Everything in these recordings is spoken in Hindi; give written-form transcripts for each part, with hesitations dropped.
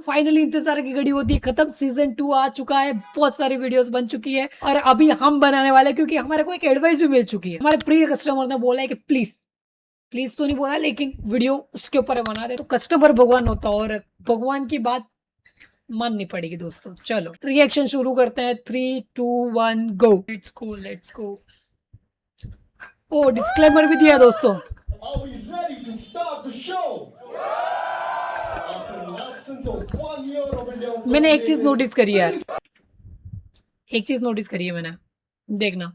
फाइनली इंतजार की घड़ी होती है खत्म, सीजन 2 आ चुका है, बहुत सारी वीडियोस बन चुकी है और अभी हम बनाने वाले हैं, क्योंकि हमारे को एक एडवाइस भी मिल चुकी है। हमारे प्रिय कस्टमर ने बोला है कि प्लीज प्लीज तो नहीं बोला, लेकिन वीडियो उसके ऊपर बना दे। तो कस्टमर भगवान होता है और भगवान की बात माननी पड़ेगी दोस्तों। चलो रिएक्शन शुरू करते हैं, 3, 2, 1 go. Let's go let's go. Oh disclaimer भी दिया दोस्तों। Are we ready to start the show? After an absence of 1 year of India's मैंने एक चीज नोटिस करी है, एक चीज नोटिस करी है मैंने, देखना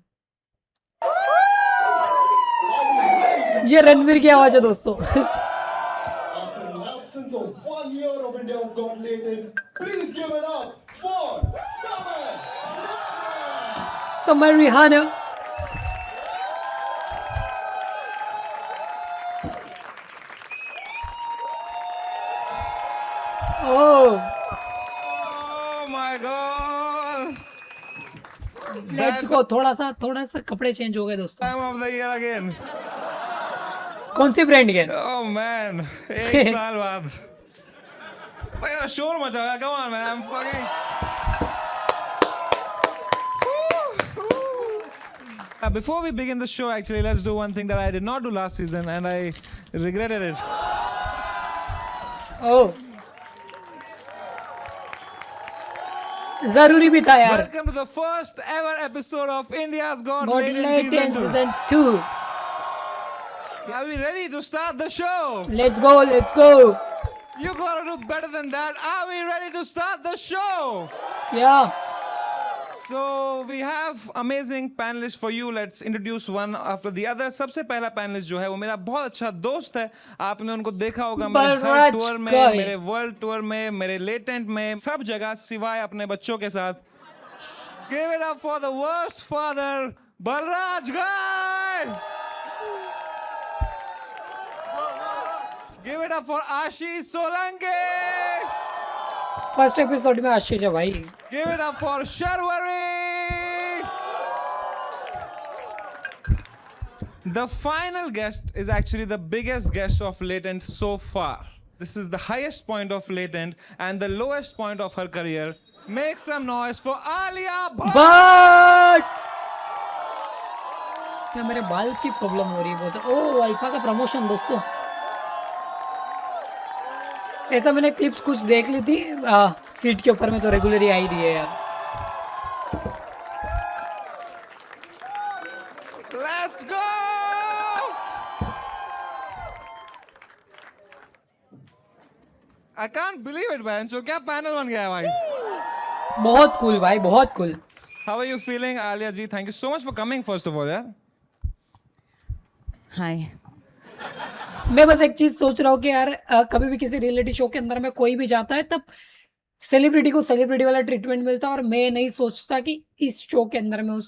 ये रणवीर की आवाज है दोस्तों। After an absence of 1 year of India's Got Latent, please give it up for Summer Rihanna. Oh, my God! Let's go. थोड़ा सा कपड़े चेंज हो गए दोस्तों। Time of the year again. कौन सी ब्रांड के? Oh man, एक साल बाद। भाई यार शोर मचा गया। Come on man, I'm fucking. Before we begin the show, actually, let's do one thing that I did not do last season, and I regretted it. Oh, जरूरी भी था यार। Welcome to the first ever episode of India's Got Got Latent Latent season 2. season 2। Are we ready to start the show? Let's go, let's go। You gotta do better than that. Are we ready to start the show? Yeah। So we have amazing panelists for you. Let's introduce one after the other. सबसे पहला panelist जो है वो मेरा बहुत अच्छा दोस्त है। आपने उनको देखा होगा मेरे हर बलराज टूर में, गाय। मेरे वर्ल्ड टूर में, मेरे लेटेंट में, सब जगह सिवाय अपने बच्चों के साथ। Give it up for the worst father, Balraj guy. Give it up for Ashish Solanki. First episode में आशीष है भाई। Give it up for Sharwari. The final guest is actually the biggest guest of Latent so far. This is the highest point of Latent and the lowest point of her career. Make some noise for Alia Bhatt. But क्या मेरे बाल की प्रॉब्लम हो रही है बहुत। ओ अल्फा का प्रमोशन दोस्तों। ऐसा मैंने क्लिप्स कुछ देख ली थी फीड के ऊपर में, तो रेगुलर ही आ ही रही है यार। Let's go. I can't believe it, man. So क्या पैनल बन गया है भाई? बहुत कूल भाई, बहुत cool. How are you feeling, Alia ji? Thank you so much for coming, first of all, yeah. हाय। मैं बस एक चीज सोच रहा हूँ कि यार कभी भी किसी रियलिटी शो के अंदर में कोई भी जाता है तब सेलिब्रिटी को सेलिब्रिटी वाला ट्रीटमेंट मिलता है, और मैं नहीं सोचता कि इस शो के अंदर में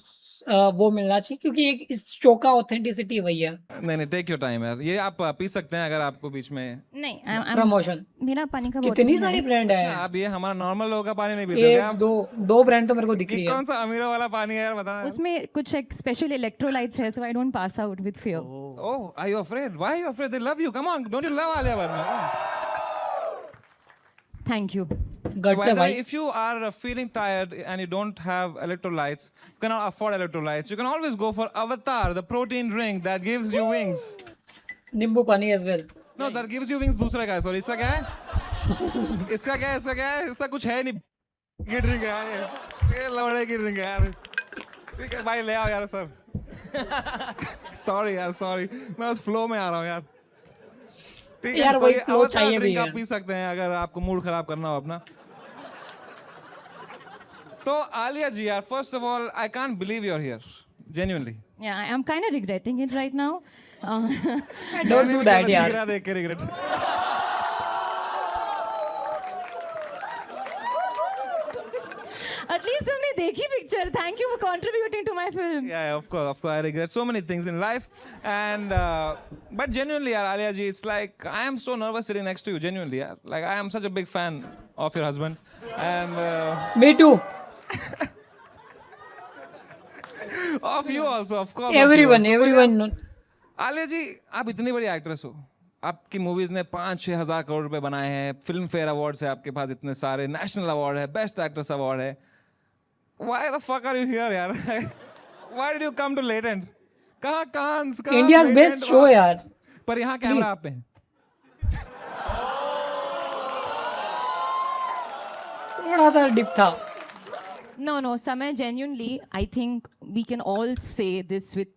वो मिलना चाहिए, क्योंकि एक इस शो का ऑथेंटिसिटी वही है। नहीं टेक योर टाइम यार। ये आप पी सकते हैं अगर आपको बीच में। नहीं प्रमोशन मेरा पानी का कितनी bottle सारी है। ब्रांड है। आप ये हमारा नॉर्मल लोगों का पानी नहीं पीते एक क्या? दो ब्रांड तो मेरे को दिख रही ये है। कौन सा अमीरों वाला पानी है यार, बताना। उसमें कुछ एक स्पेशल इलेक्ट्रोलाइट्स है, so I don't pass out with fear. Oh, are you afraid? Why are you afraid? They love you. Come on, don't you love Alia Bhatt? Thank you. गट By से the way, भाई। if you are feeling tired and you don't have electrolytes, you cannot afford electrolytes, you can always go for Avatar, the protein drink that gives you wings. Nimbu pani as well. No, that gives you wings दूसरा का है, sorry, इसका क्या है? इसका क्या है? इसका क्या है? इसका कुछ है नहीं। की ड्रिंक है यार, ये लौड़े की ड्रिंक है यार। ठीक है भाई, ले आओ यार सर। सॉरी यार, सॉरी, मैं उस फ्लो में आ रहा हूँ यार। ठीक है, यार तो वही ये flow Avatar चाहिए भी drink है। आप पी सकते हैं अगर आपको मूड खराब करना हो अपना। तो आलिया जी यार, first of all I can't believe you are here, genuinely. Yeah I am kind of regretting it right now. Don't do that यार। देख के रिग्रेट। एटलीस्ट तुमने देखी picture. Thank you for contributing to my film. Yeah, of course, I regret so many things in life, and but genuinely, yaar, Alia ji, it's like I am so nervous sitting next to you. Genuinely, yaar. Like I am such a big fan of your husband, and me too. of you also, of course. of you everyone also. Everyone. Alia ji, आप इतनी बड़ी एक्ट्रेस हो, आपकी मूवीज ने 5-6 हजार करोड़ रुपए बनाए हैं, फिल्म फेयर अवार्ड्स है आपके पास इतने सारे, नेशनल अवार्ड है, बेस्ट एक्ट्रेस अवार्ड है. Why the fuck are you here यार? Why did you come to Latent? कहाँ कांस कहाँ इंडियाज Latent, बेस्ट शो यार. पर यहाँ कैमरा Please. आप पे है. थोड़ा सा डिप था. No, Samay, genuinely, I think we can all say this with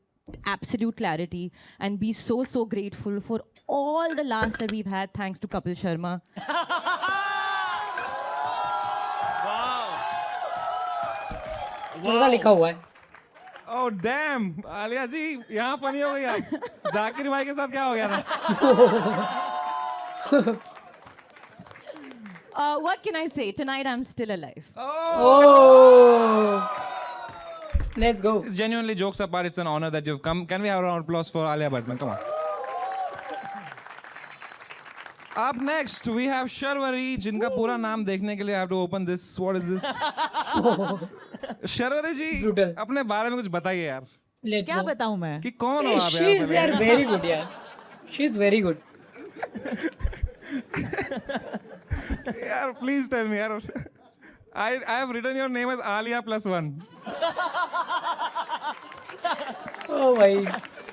absolute clarity and be so grateful for all the laughs that we've had thanks to Kapil Sharma. थोड़ा सा लिखा हुआ है. Oh damn, आलिया जी यहाँ फनी हो गई आप. जाकिर भाई के साथ क्या हो गया था? What can I say? Tonight I'm still alive. Oh. Let's go. Genuinely, jokes apart, it's an honor that you've come. Can we have a round of applause for Alia Bhatt? Come on. Up next, we have Sharwari, जिनका पूरा नाम देखने के लिए I have to open this. What is this? Sharvari ji, Brutal. अपने बारे में कुछ बताइए यार. Let's क्या go. बताऊं मैं? कि कौन हो Hey, आप she is यार? यार very good यार. She is very good. यार, please tell me यार. I have written your name as Alia +1. Oh भाई.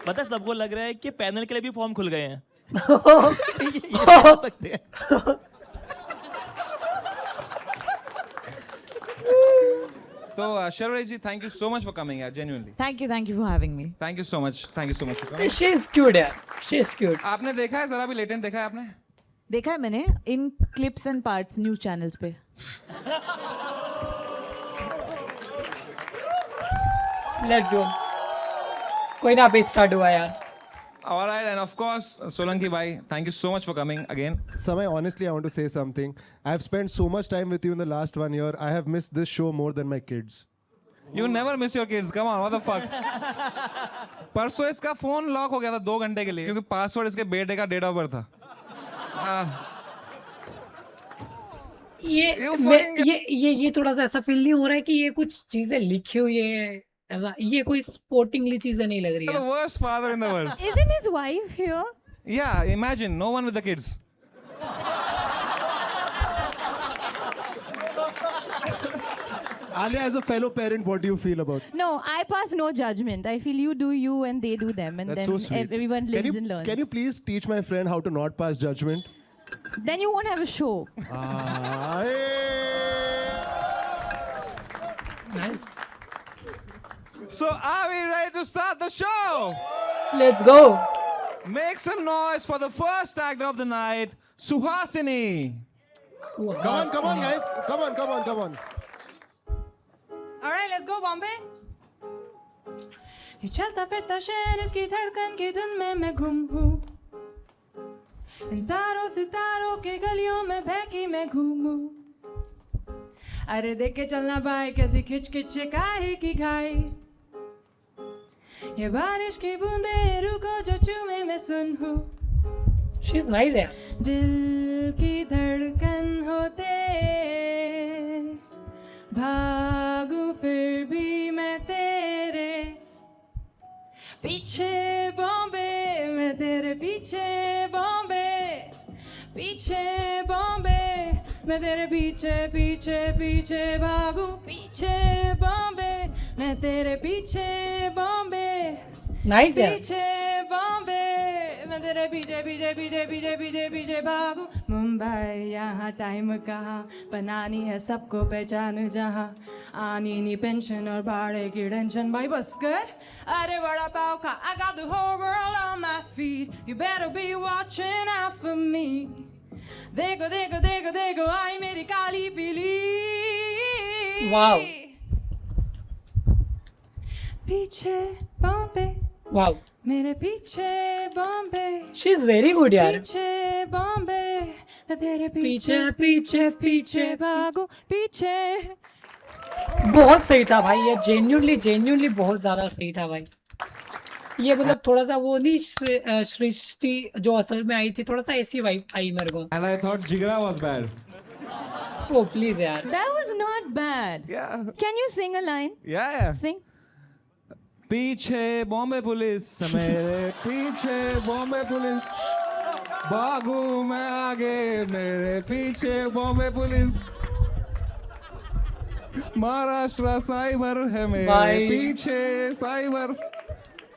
पता है सबको लग रहा है कि पैनल के लिए भी फॉर्म खुल गए हैं. ये कह सकते हैं. तो Sharwari ji, thank you so much for coming यार, genuinely. Thank you for having me. Thank you so much for coming. She is cute यार. She is cute. आपने देखा है जरा भी लेटेंट देखा है आपने? देखा है मैंने in clips and parts news channels पे. Let's go. कोई ना अभी स्टार्ट हुआ यार. All right, and of course, Solanki bhai, thank you so much for coming again. Samay, honestly, I want to say something. I have spent so much time with you in the last 1 year. I have missed this show more than my kids. You never miss your kids. Come on, what the fuck? परसों इसका फोन लॉक हो गया था 2 घंटे के लिए क्योंकि पासवर्ड इसके बेटे का डेट ऑफ बर्थ था. ये थोड़ा सा ऐसा फील नहीं हो रहा है कि ये कुछ चीजें लिखी हुई है ऐसा. ये कोई स्पोर्टिंगली चीजें नहीं लग रही The है. worst father in the world. Isn't his wife here? Yeah, imagine no one with the kids. Alia, as a fellow parent, what do you feel about? No, I pass no judgment. I feel you do you and they do them, and That's then so sweet. everyone lives and learns. Can you please teach my friend how to not pass judgment? Then you won't have a show. Nice. So are we ready to start the show? Let's go. Make some noise for the first actor of the night, Suhasini. Come on, guys. Come on. All right, let's go, Bombay. ये चलता फिरता शहर इसकी धड़कन की धुन में मैं गुम हूँ. इन तारों सितारों के गलियों में बहकी मैं घूमूं. अरे देख के चलना भाई कैसी खिच खिच काहे की घाई. ये बारिश की बूंदे रुको जो चूमे मैं सुन हूँ. She's nice यार. दिल की धड़कन हो तेज, भागूं फिर भी मैं तेरे पीछे बॉम्बे. मैं तेरे पीछे बॉम्बे, पीछे बॉम्बे. मैं तेरे पीछे पीछे पीछे भागूं. पीछे बॉम्बे, मैं तेरे पीछे बॉम्बे. Nice यार. पीछे बॉम्बे, मैं तेरे पीछे पीछे पीछे पीछे पीछे पीछे भागूं. मुंबई यहाँ टाइम कहाँ, बनानी है सबको पहचान जहाँ. आनी नहीं पेंशन और भाड़े की टेंशन. भाई बस कर, अरे वड़ा पाव खा. I got the whole world on my feet. You better be watching out for me. देखो देखो देखो देखो आई मेरी काली पीली. Wow. पीछे बॉम्बे, Wow. मेरे पीछे बॉम्बे. She's very good यार. पीछे बॉम्बे, मैं तेरे पीछे पीछे पीछे भागूं. पीछे बहुत सही था भाई. ये जेन्युइनली बहुत ज्यादा सही था भाई. ये मतलब थोड़ा सा वो नहीं सृष्टि जो असल में आई थी, थोड़ा सा ऐसी वाइब आई मेरे को. And I thought Jigra was bad. Oh please यार. That was not bad. Yeah. Can you sing a line? Yeah. Sing. पीछे बॉम्बे पुलिस, मेरे पीछे बॉम्बे पुलिस. भागू मैं आगे मेरे पीछे बॉम्बे पुलिस, महाराष्ट्र साइबर है मेरे भाई। पीछे साइबर।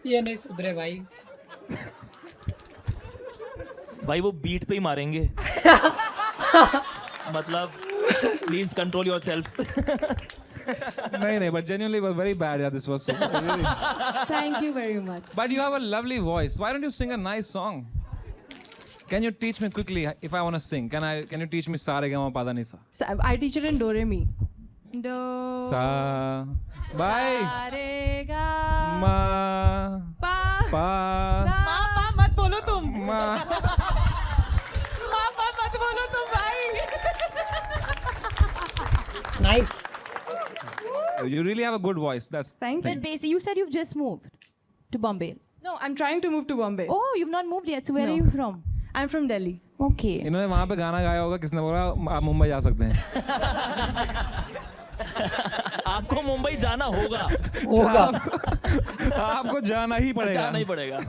ये नहीं सुधरे भाई। भाई वो बीट पे ही मारेंगे। मतलब प्लीज कंट्रोल योरसेल्फ। नहीं, but genuinely was very bad. Yeah, this was so. Really. Thank you very much. But you have a lovely voice. Why don't you sing a nice song? Can you teach me quickly if I want to sing? Can you teach me Sa Re Ga Ma Pa Da Ni Sa? So, I teach it in Do Re Mi. Do Sa. Bye. Re Ga Ma. Pa Pa. Ma मत बोलो तुम। Ma. Ma मत बोलो तुम भाई। Nice. You really have a good voice. That's. Thank you. But basically, you said you've just moved to Bombay. No, I'm trying to move to Bombay. Oh, you've not moved yet. So where No. are you from? I'm from Delhi. Okay. इन्होंने वहाँ पे गाना गाया होगा, किसने बोला आप मुंबई जा सकते हैं? आपको मुंबई जाना होगा। होगा। आपको जाना ही पड़ेगा। जाना ही पड़ेगा।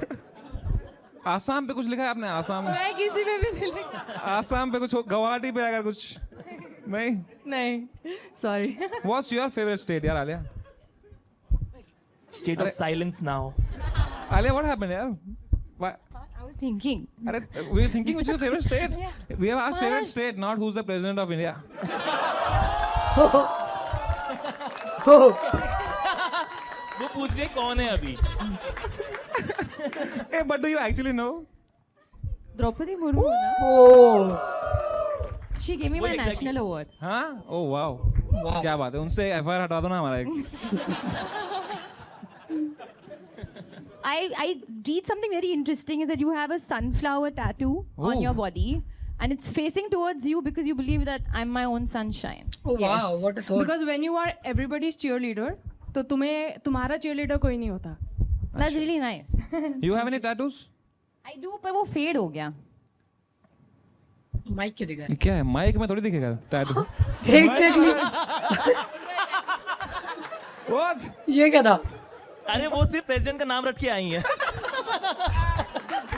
आसाम पे कुछ लिखा है आपने? आसाम, मैं किसी पे भी नहीं लिखा। आसाम पे कुछ, गुवाहाटी पे अगर कुछ नहीं। नहीं, sorry. What's your favorite state यार Alia? State of silence now. Alia, what happened यार? Why? I was thinking. अरे, we were thinking which is your favorite state? We have asked favorite state, not who's the president of India. वो पूछ रहे कौन है अभी। Hey, but do you actually know? Draupadi Murmu, na? Oh. She gave me my exactly. national award. हाँ? Oh wow. क्या बात है? उनसे FIR हटा दो ना हमारा एक। I read something very interesting is that you have a sunflower tattoo on your body and it's facing towards you because you believe that I'm my own sunshine. Oh wow, what a thought. Because when you are everybody's cheerleader, तो तुम्हें तुम्हारा cheerleader कोई नहीं होता। That's really nice. You have any tattoos? I do, पर वो fade हो गया. माइक क्यों दिखा ये क्या है? माइक में थोड़ी दिखेगा टैटू। रहा है? Exactly. What? ये क्या था? अरे वो सिर्फ प्रेसिडेंट का नाम रख के आई है।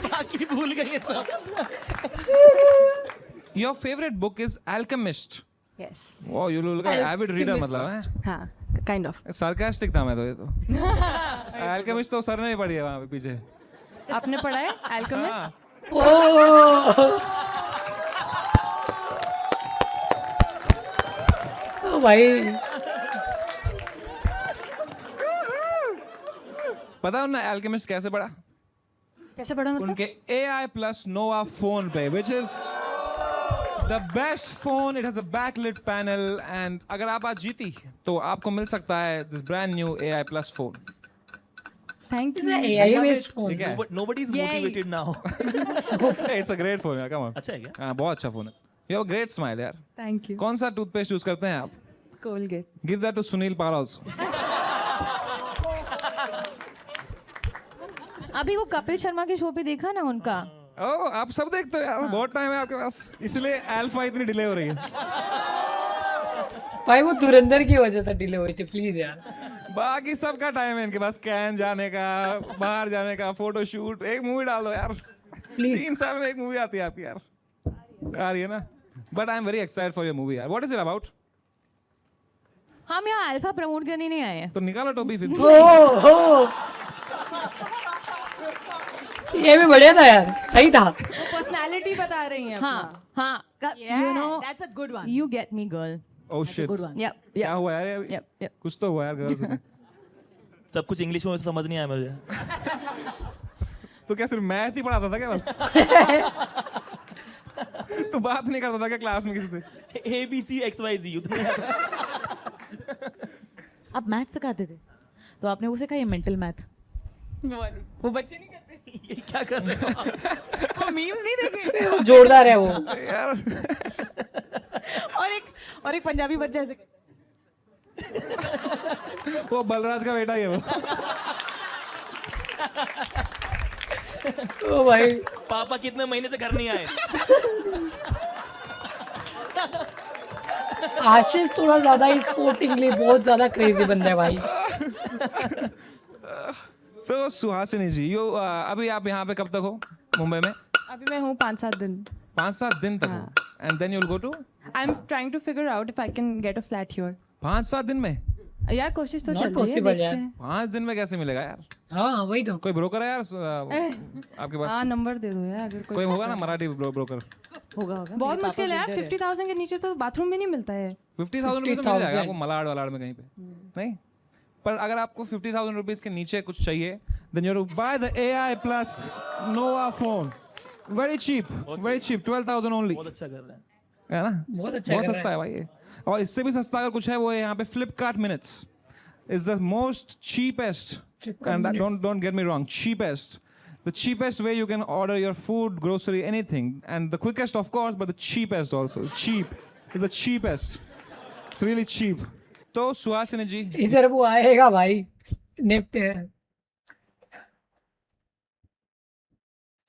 बाकी भूल गई है सब। Your favorite book is Alchemist. Yes. Wow, you look like an avid reader मतलब है? हाँ, kind of. Sarcastic था मैं तो ये तो। Alchemist तो सर ने ही पढ़ी है वहाँ पे पीछे। आपने पढ़ा है Alchemist? हाँ। Oh. ओ भाई। पता है उन्हें Alchemist कैसे पढ़ा? कैसे पढ़ा मतलब? उनके AI plus Nova phone पे, which is the best phone. It has a backlit panel and अगर आप आज जीती तो आपको मिल सकता है this brand new AI plus phone. Thank It's you. an AI based phone. ठीक है? Nobody is Yay. motivated now. It's a great phone यार, come on. अच्छा है क्या? हाँ बहुत अच्छा phone है. You have a great smile यार. Thank you. कौन सा टूथपेस्ट यूज करते हैं आप? Colgate. Give that to Sunil Pal also. अभी वो कपिल शर्मा के शो पे देखा ना उनका? ओह आप सब देखते हो यार, बहुत टाइम है आपके पास, इसलिए अल्फा इतनी डिले हो रही है। भाई वो धुरंधर की वजह से डिले हुई थी, प्लीज यार। बाकी सबका टाइम है इनके पास, कैन जाने का, बाहर जाने का, फोटो शूट, एक मूवी डाल दो यार। प्लीज 3 साल में एक मूवी आती है आपकी यार, आ रही है ना। But I am very excited for your movie यार। What is it about? हम यहाँ अल्फा प्रमोट करने नहीं आए हैं। तो निकालो टोपी फिर। ओह ये भी बढ़िया था यार, सही था। वो पर्सनालिटी बता रही हैं अपना। हाँ हाँ Yeah, you know that's a good one. you get me girl. Oh shit, Yep क्या yep हुआ यार अभी? yep yep. कुछ तो हुआ यार गर्ल्स में। सब कुछ इंग्लिश में समझ नहीं आया मुझे। तो क्या सिर्फ मैथ ही पढ़ाता था क्या बस? तू बात नहीं करता था क्या क्लास में किसी से? ABC XYZ उतने आप मैथ सिखाते थे तो आपने उसे कहा ये मेंटल मैथ। वो बच्चे नहीं करते। ये क्या कर रहे हो? वो मीम्स नहीं देखे। जोरदार है वो यार और एक पंजाबी बच्चा ऐसे वो बलराज का बेटा ही है वो। ओ भाई। पापा कितने महीने से घर नहीं आए? आशीष थोड़ा ज्यादा ही स्पोर्टिंगली बहुत ज्यादा क्रेजी बंदा है भाई। तो सुहासिनी जी, अभी आप यहाँ पे कब तक हो मुंबई में? अभी मैं हूँ 5-7 दिन 5-7 दिन तक हाँ. And then you will go to I am trying to figure out if I can get a flat here 5-7 दिन में? यार कोशिश तो Not चल रही है possible देखते यार। हैं 5 दिन में कैसे मिलेगा यार? हाँ वही तो। कोई ब्रोकर है यार आपके पास? हाँ नंबर दे दो यार अगर कोई कोई होगा ना मराठी ब्रोकर? होगा होगा बहुत मुश्किल है यार 50,000 के नीचे तो बाथरूम भी नहीं मिलता है 50,000 रुपीज तो मिल जाएगा आपको मलाड वलाड में कहीं पे, नहीं? पर अगर आपको 50,000 रुपीज के नीचे कुछ चाहिए then you buy the AI plus Nova phone, very cheap 12,000 only, बहुत अच्छा कर रहे हैं. है ना? बहुत अच्छा बहुत कर सस्ता है भाई ये. और इससे भी सस्ता अगर कुछ है वो है यहाँ पे Flipkart minutes is the most cheapest, and don't get me wrong, the cheapest way you can order your food, grocery, anything, and the quickest of course, but the cheapest also. Cheap is the cheapest. It's really cheap. तो सुहासिनी जी, इधर वो आएगा भाई नेफ्ट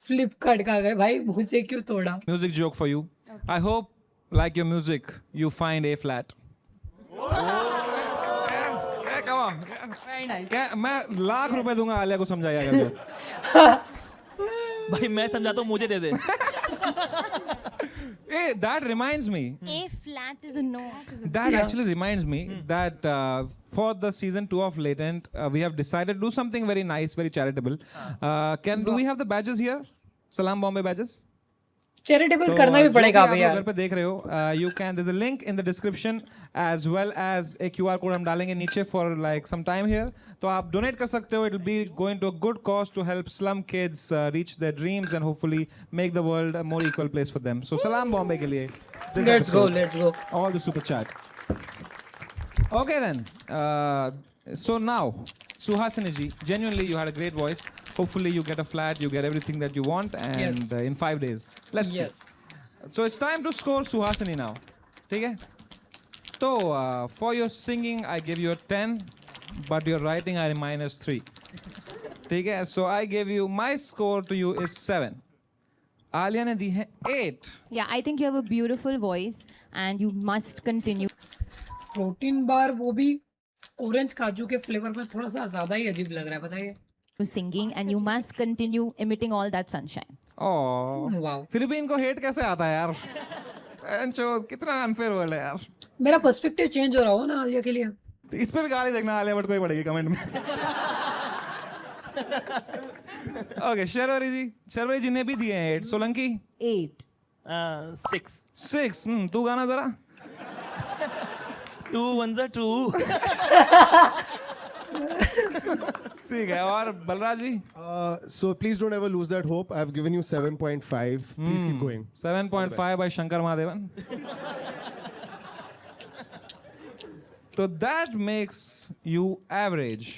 फ्लिपकार्ट का गए भाई, मुझे क्यों तोड़ा? music joke for you. I hope, like your music, you find A flat. Come on. Very nice क्या मैं लाख रुपए दूंगा आलिया को समझाया अगर भाई मैं समझाता हूँ, मुझे दे दे. Hey, that reminds me. A flat is a no. That actually reminds me that for the season 2 of Latent, we have decided to do something very nice, very charitable. Do we have the badges here? Salam Bombay badges? Charitable करना भी पड़ेगा आप अभी लोग यार। घर पे देख रहे हो, you can, there's a link in the description as well as a QR code हम डालेंगे नीचे for like some time here. तो आप donate कर सकते हो. It'll be going to a good cause to help slum kids reach their dreams and hopefully make the world a more equal place for them. So Salam Bombay के लिए. this Let's go, episode. let's go. All the super chat. Okay then. So now, Suhasini ji, genuinely you had a great voice. Hopefully you get a flat, you get everything that you want, and Yes. In 5 days. Let's Yes. see. So it's time to score Suhasini now. ठीक है? So for your singing I give you a 10, but your writing I -3. ठीक है? So I give you, my score to you is 7. Alia ने दी है 8. Yeah, I think you have a beautiful voice and you must continue protein bar वो भी ऑरेंज काजू के फ्लेवर में थोड़ा सा ज्यादा ही अजीब लग रहा है, बताइए। singing and you must continue emitting all that sunshine. Oh. Wow, फिर भी इनको हेट कैसे आता है यार? अंचो कितना अनफेयर वर्ल्ड है यार. मेरा पर्सपेक्टिव चेंज हो रहा हो ना आलिया के लिए। इस पे भी गाली देखना आलिया भट्ट को ही पड़ेगी कमेंट में. ओके, शर्वरी जी ने भी दिए हैं 8. सोलंकी 8 6 6. तू गाना जरा. 2 1 2. ठीक है. और बलराज जी So please don't ever lose that hope. I've given you 7.5. Please keep going. 7.5 by Shankar Mahadevan. तो that makes you average.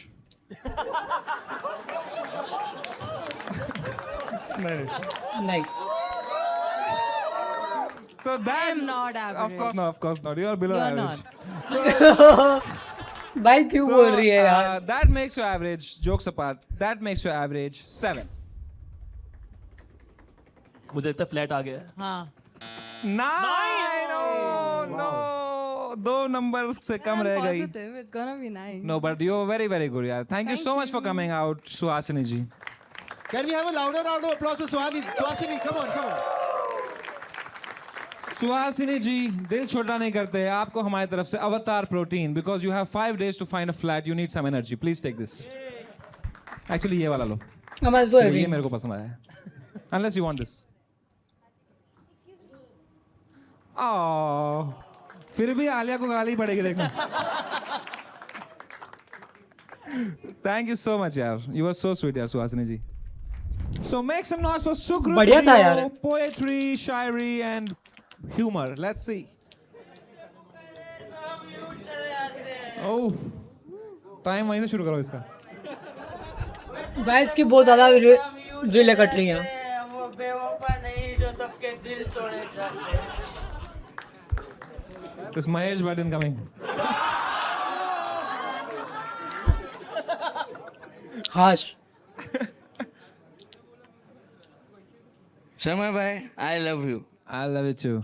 Nice. तो that am not average. Of course not. You are below You're average. भाई क्यों बोल रही है यार? That makes you average. Jokes apart, that makes you average 7. मुझे लगता है फ्लैट आ गया. हाँ 9. No. 2 नंबर से कम रह गई. Positive, it's gonna be nice. No, but you are very, very good, yaar. Thank you so much for coming out, Suhasini ji. Can we have a louder round of applause for Suhasini? Come on, come on. Suhasini जी, दिल छोटा नहीं करते. आपको हमारी तरफ से अवतार protein, because you have 5 days to find a flat. You need some energy. Please take this. Actually, ये वाला लो. I'm also ये having. मेरे को पसंद आया है. Unless you want this. Oh, फिर भी आलिया को गाली पड़ेगी देखना. Thank you so much, यार. You were so sweet, यार, सुहासिनी जी. So make some noise for Sukrut. बढ़िया था यार. Poetry, Shayari and humor. Let's see. Oh, time वहीं से शुरू करो इसका. गाइस की बहुत ज्यादा रीलें कट रही हैं। वो बेवफा नहीं जो सबके दिल तोड़े जाते हैं. This Mahesh Bhatt incoming. हाश। समय भाई, I love you. I love it too.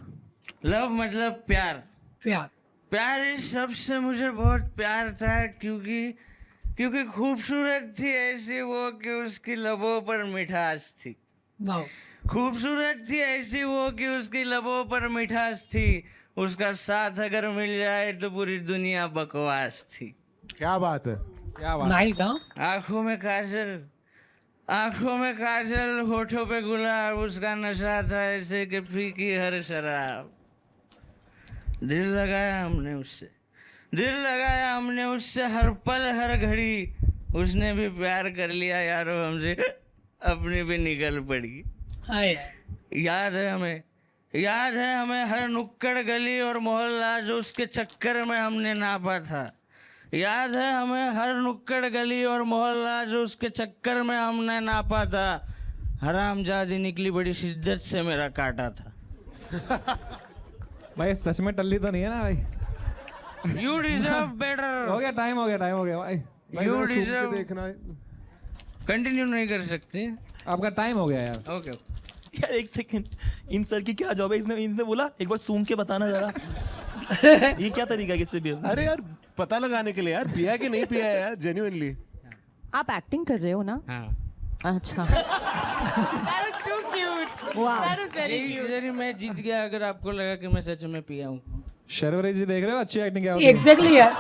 Love मतलब प्यार. प्यार। प्यार इस शब्द से मुझे बहुत प्यार था क्योंकि खूबसूरत थी ऐसी वो कि उसकी लबों पर मिठास थी. वाओ। खूबसूरत थी ऐसी वो कि उसकी लबों पर मिठास थी, उसका साथ अगर मिल जाए तो पूरी दुनिया बकवास थी। क्या बात है। क्या बात। नाइस हाँ आंखों में काजल, होठों पे गुलाब, उसका नशा था ऐसे कि फीकी हर शराब। दिल लगाया हमने उससे हर पल हर घड़ी, उसने भी प्यार कर लिया यारो हमसे, अपनी भी निकल पड़ी। हाय याद है हमें हर नुक्कड़ गली और मोहल्ला जो उसके चक्कर में हमने नापा था। याद है हमें हर नुक्कड़ गली और मोहल्ला जो उसके चक्कर में हमने नापा था। हरामजादी निकली बड़ी शिद्दत से मेरा काटा था। भाई सच में टल्ली तो नहीं है ना भाई? You deserve better. हो गया टाइम भाई। भाई You जरा सूंघ के deserve- देखना है। कंटिन्यू नहीं कर सकते? आपका टाइम हो गया यार। ओके यार एक सेकंड, इन सर की क्या जॉब है? इसने बोला एक बार सूंघ के बताना जरा। ये क्या तरीका है किससे भी? अरे यार पता लगाने के लिए यार, पिया कि नहीं पिया है यार, जेन्युइनली। आप एक्टिंग कर रहे हो ना? हाँ। अच्छा। That was too cute. That was very cute. इधर ही मैं जीत गया अगर आपको लगा कि मैं सच में पिया हूँ। शर्वरी जी देख रहे हो अच्छी एक्टिंग क्या होती है? एग्जैक्टली यार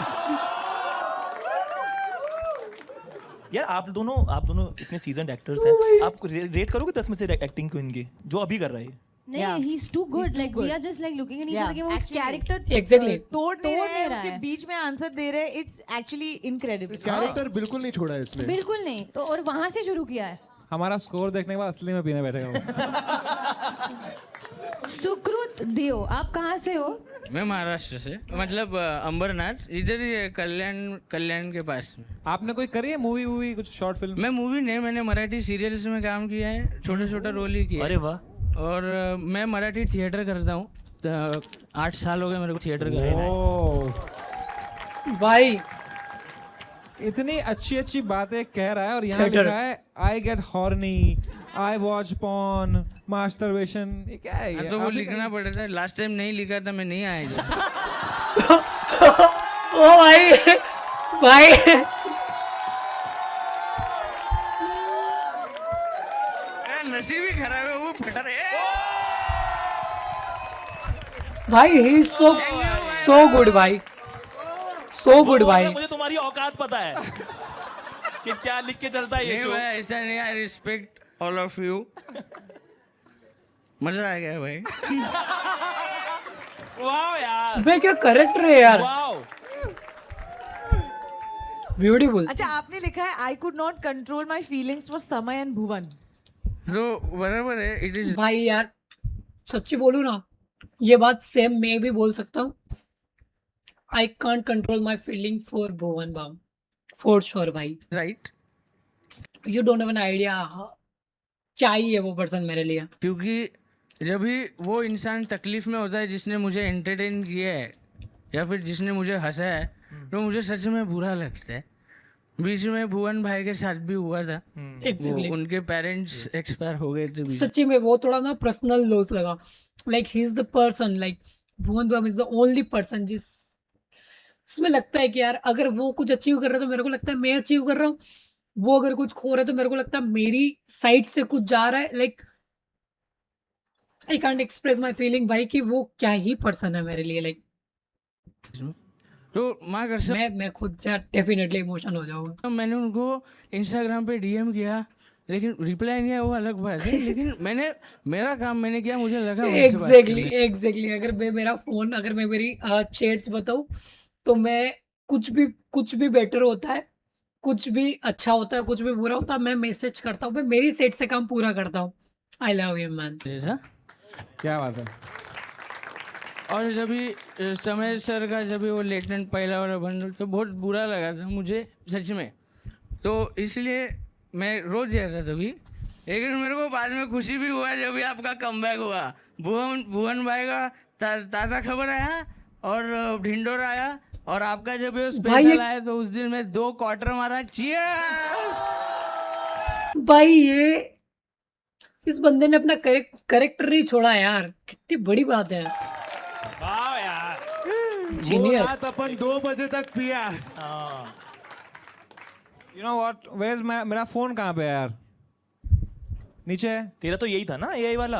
यार आप दोनों इतने सीजन्ड एक्टर्स हैं, आप रेट करोगे 10 में से एक्टिंग को इनकी जो अभी कर रहा है? नहीं, he's too good. Like we are just like looking at each other कि वो उस Actually. कैरेक्टर एग्जैक्टली तोड़ नहीं तोड़ रहे नहीं हैं, रहा उसके है। बीच में आंसर दे रहे हैं। It's actually incredible. कैरेक्टर बिल्कुल नहीं छोड़ा है इसने। बिल्कुल नहीं। तो और वहां से शुरू किया है। हमारा स्कोर देखने के बाद असली में पीने बैठेगा वो। सुकृत देव, आप कहाँ से हो? मैं महाराष्ट्र से, मतलब अंबरनाथ, इधर ही है, कल्याण के पास में। आपने कोई करी है मूवी कुछ शॉर्ट फिल्म? मैं मूवी नहीं, मैंने मराठी सीरियल्स में काम किया है, छोटा रोल ही किया है। अरे वाह। और मैं मराठी थिएटर करता हूँ, 8 साल हो गए मेरे को थिएटर करते। ओह, भाई इतनी अच्छी बातें कह रहा है और यहाँ Theater. लिखा है I get horny, I watch porn, masturbation. ये क्या है ये? तो वो आपने लिखना पड़ा था, लास्ट टाइम नहीं लिखा था, मैं नहीं आया इधर। ओ भाई नसीब ही खराब है, वो फटा रहे। भाई ही सो गुड भाई, सो गुड भाई। मुझे तुम्हारी औकात पता है कि क्या लिख के चलता है ये नहीं शो। भाई, ऐसा नहीं, I respect all of you. मजा आ गया भाई। वाह यार, भाई क्या करेक्टर है यार, वाह। ब्यूटीफुल। अच्छा आपने लिखा है I could not control my feelings for समय एंड भुवन। तो बराबर है, इट इज। भाई यार सच्ची बोलूं ना, ये बात सेम मैं भी बोल सकता हूँ। I can't control my feeling for Bhuvan Bam, for sure भाई। Right, you don't have an idea क्या ही है वो पर्सन मेरे लिए। क्योंकि जब भी वो इंसान तकलीफ में होता है जिसने मुझे एंटरटेन किया है या फिर जिसने मुझे हंसाया है, तो मुझे सच में बुरा लगता है। बीच में भुवन भाई के साथ भी हुआ था, एग्जैक्टली, उनके पेरेंट्स एक्सपायर हो गए थे बीच में। सच्ची में वो थोड़ा ना पर्सनल लॉस लगा। Like he is the person, like Bhuvan Bam is the only person जिसमें लगता है कि यार अगर वो कुछ अचीव कर रहा है तो मेरे को लगता है मैं अचीव कर रहा हूँ, वो अगर कुछ खो रहा है तो मेरे को लगता है मेरी साइड से कुछ जा रहा है। Like I can't express my feeling भाई कि वो क्या ही पर्सन है मेरे लिए। लाइक तो माँ कसम, मैं खुद डेफिनेटली इमोशन हो जाऊंगा। मैंने उनको इंस्टाग्राम पे डीएम किया, लेकिन रिप्लाई नहीं आया, वो अलग बात है। लेकिन मैंने मेरा काम मैंने किया, मुझे लगा उनसे बात एग्जैक्टली अगर मैं मेरा फोन, अगर मैं मेरी चैट्स बताऊँ तो मैं कुछ भी बेटर होता है, कुछ भी अच्छा होता है, कुछ भी बुरा होता है, मैं मैसेज करता हूँ, मैं मेरी साइड से काम पूरा करता हूँ। I love you man. करना। क्या बात है। और जब भी समय सर का जब भी वो लेटेंट पहला वाला बंद, तो बहुत बुरा लगा था मुझे सच में। तो इसलिए मैं रोज जाता तभी, लेकिन मेरे को बाद में खुशी भी हुआ जब भी आपका कमबैक हुआ। भुवन भाई का ताज़ा खबर आया और ढिंडोर आया, और आपका जब ये स्पेशल आया तो उस दिन मैं 2 क्वार्टर मारा। चीयर भाई ये इस बंदे ने अपना कैरेक्टर नहीं छोड़ा यार, कितनी बड़ी बात है। वाह यार, वो जीनियस। रात अपन 2 बजे तक पिया। यू नो व्हाट, वेयर मेरा फोन कहाँ पे है यार? नीचे है तेरा तो यही था ना AI वाला।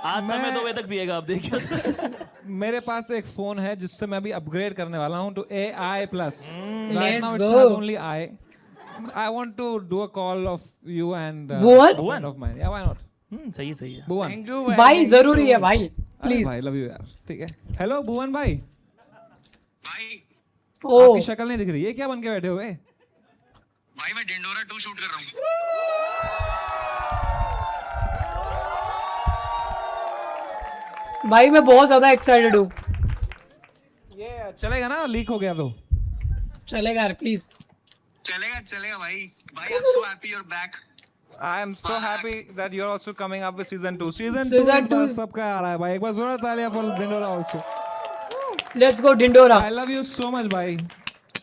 आज समय 2 बजे तक पिएगा आप देखिए। मेरे पास एक फोन है जिससे मैं अभी अपग्रेड करने वाला हूँ to AI plus right now Let's it's go. Only I want to do a call of you and Bhuvan? a friend of mine. Yeah, why not? सही है। Bhuvan. थैंक यू भाई जरूरी है भाई, अरे प्लीज। भाई लव यू यार। ठीक है। हेलो भुवन भाई, ओ आपकी शक्ल नहीं दिख रही है, क्या बन के बैठे हुए? भाई मैं डिंडोरा 2 शूट कर रहा हूँ। भाई मैं बहुत ज्यादा एक्साइटेड हूँ। ये चलेगा ना, लीक हो गया तो? चलेगा यार प्लीज। चलेगा भाई। भाई I am so happy you are back. I am so happy that you're also coming up with season 2. Season Season 2 2 इस बार सबका आ रहा है भाई। एक बार जोरदार तालियां for Dindora also. Let's go Dindora. I love you so much भाई।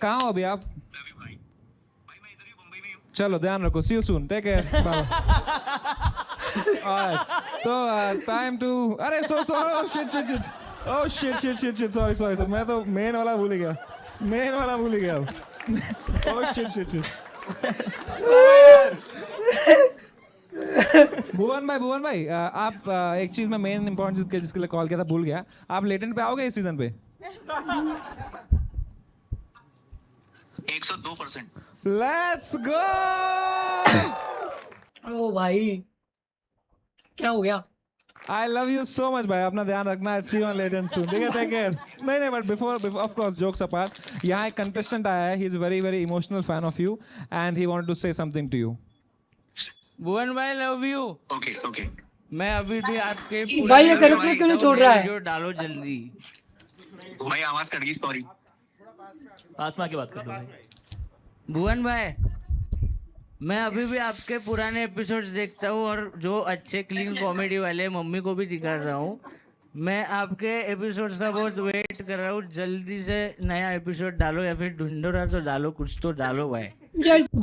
कहाँ हो अभी आप? चलो ध्यान रखो, see you soon, take care, bye. Alright, तो time to, अरे so oh shit, sorry, मैं तो main वाला भूल गया अब। Oh shit. भुवन भाई आप एक चीज में मेन इंपॉर्टेंट जिसके लिए कॉल किया था भूल गया, आप लेटेंट पे आओगे इस सीजन पे? 102%। Let's go. ओ भाई क्या हो गया? I love you so much भाई, अपना ध्यान रखना। See you on latent soon, ठीक है? Take care। नहीं but before of course jokes apart, यहाँ एक contestant आया है, he is very emotional fan of you and he wanted to say something to you. भुवन भाई लव यू। ओके। मैं अभी भी आपके भाई, ये character क्यों नहीं छोड़ रहा है? वीडियो डालो जल्दी। भाई आवाज कट गई, सॉरी। पास में आके बात कर लो भाई। भुवन भाई, मैं अभी भी आपके पुराने एपिसोड्स देखता हूँ और जो अच्छे क्लीन कॉमेडी वाले मम्मी को भी दिखा रहा हूँ। मैं आपके एपिसोड्स का बहुत वेट कर रहा हूँ। जल्दी से नया एपिसोड डालो या फिर ढूंढोरा तो डालो, कुछ तो डालो भाई।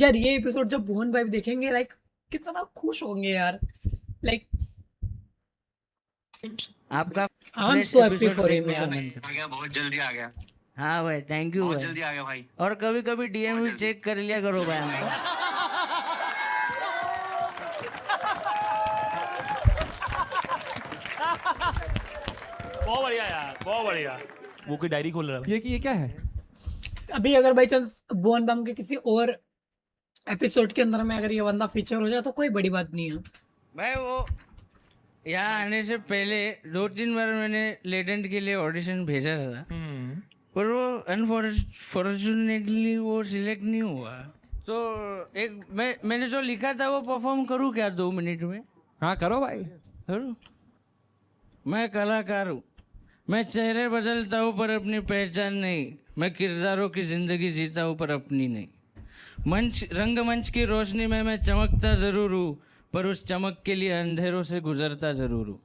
यार ये एपिसोड जब भुवन भाई देखेंगे लाइक कितना खुश होंगे यार। लाइक आपका आई am so happy for him यार। आ गया, बहुत जल्दी आ गया। हाँ भाई, थैंक यू बहुत भाई। जल्दी आ गया भाई। और कभी कभी डीएम भी चेक कर लिया करो भाई हमको। बहुत बढ़िया यार, बहुत बढ़िया। वो कोई डायरी खोल रहा है। ये क्या है? अभी अगर बाई चांस भुवन बम के किसी और एपिसोड के अंदर में अगर ये बंदा फीचर हो जाए तो कोई बड़ी बात नहीं है भाई। वो यहाँ आने से पहले 2-3 बार मैंने लेटेंट के लिए ऑडिशन भेजा था, पर वो अनफॉर्चुनेटली वो सिलेक्ट नहीं हुआ। तो एक मैंने जो लिखा था वो परफॉर्म करूँ क्या 2 मिनट में? हाँ करो भाई, करूँ। मैं कलाकार हूँ, मैं चेहरे बदलता हूँ पर अपनी पहचान नहीं। मैं किरदारों की जिंदगी जीता हूँ पर अपनी नहीं। रंगमंच की रोशनी में मैं चमकता ज़रूर हूँ, पर उस चमक के लिए अंधेरों से गुजरता ज़रूर हूँ।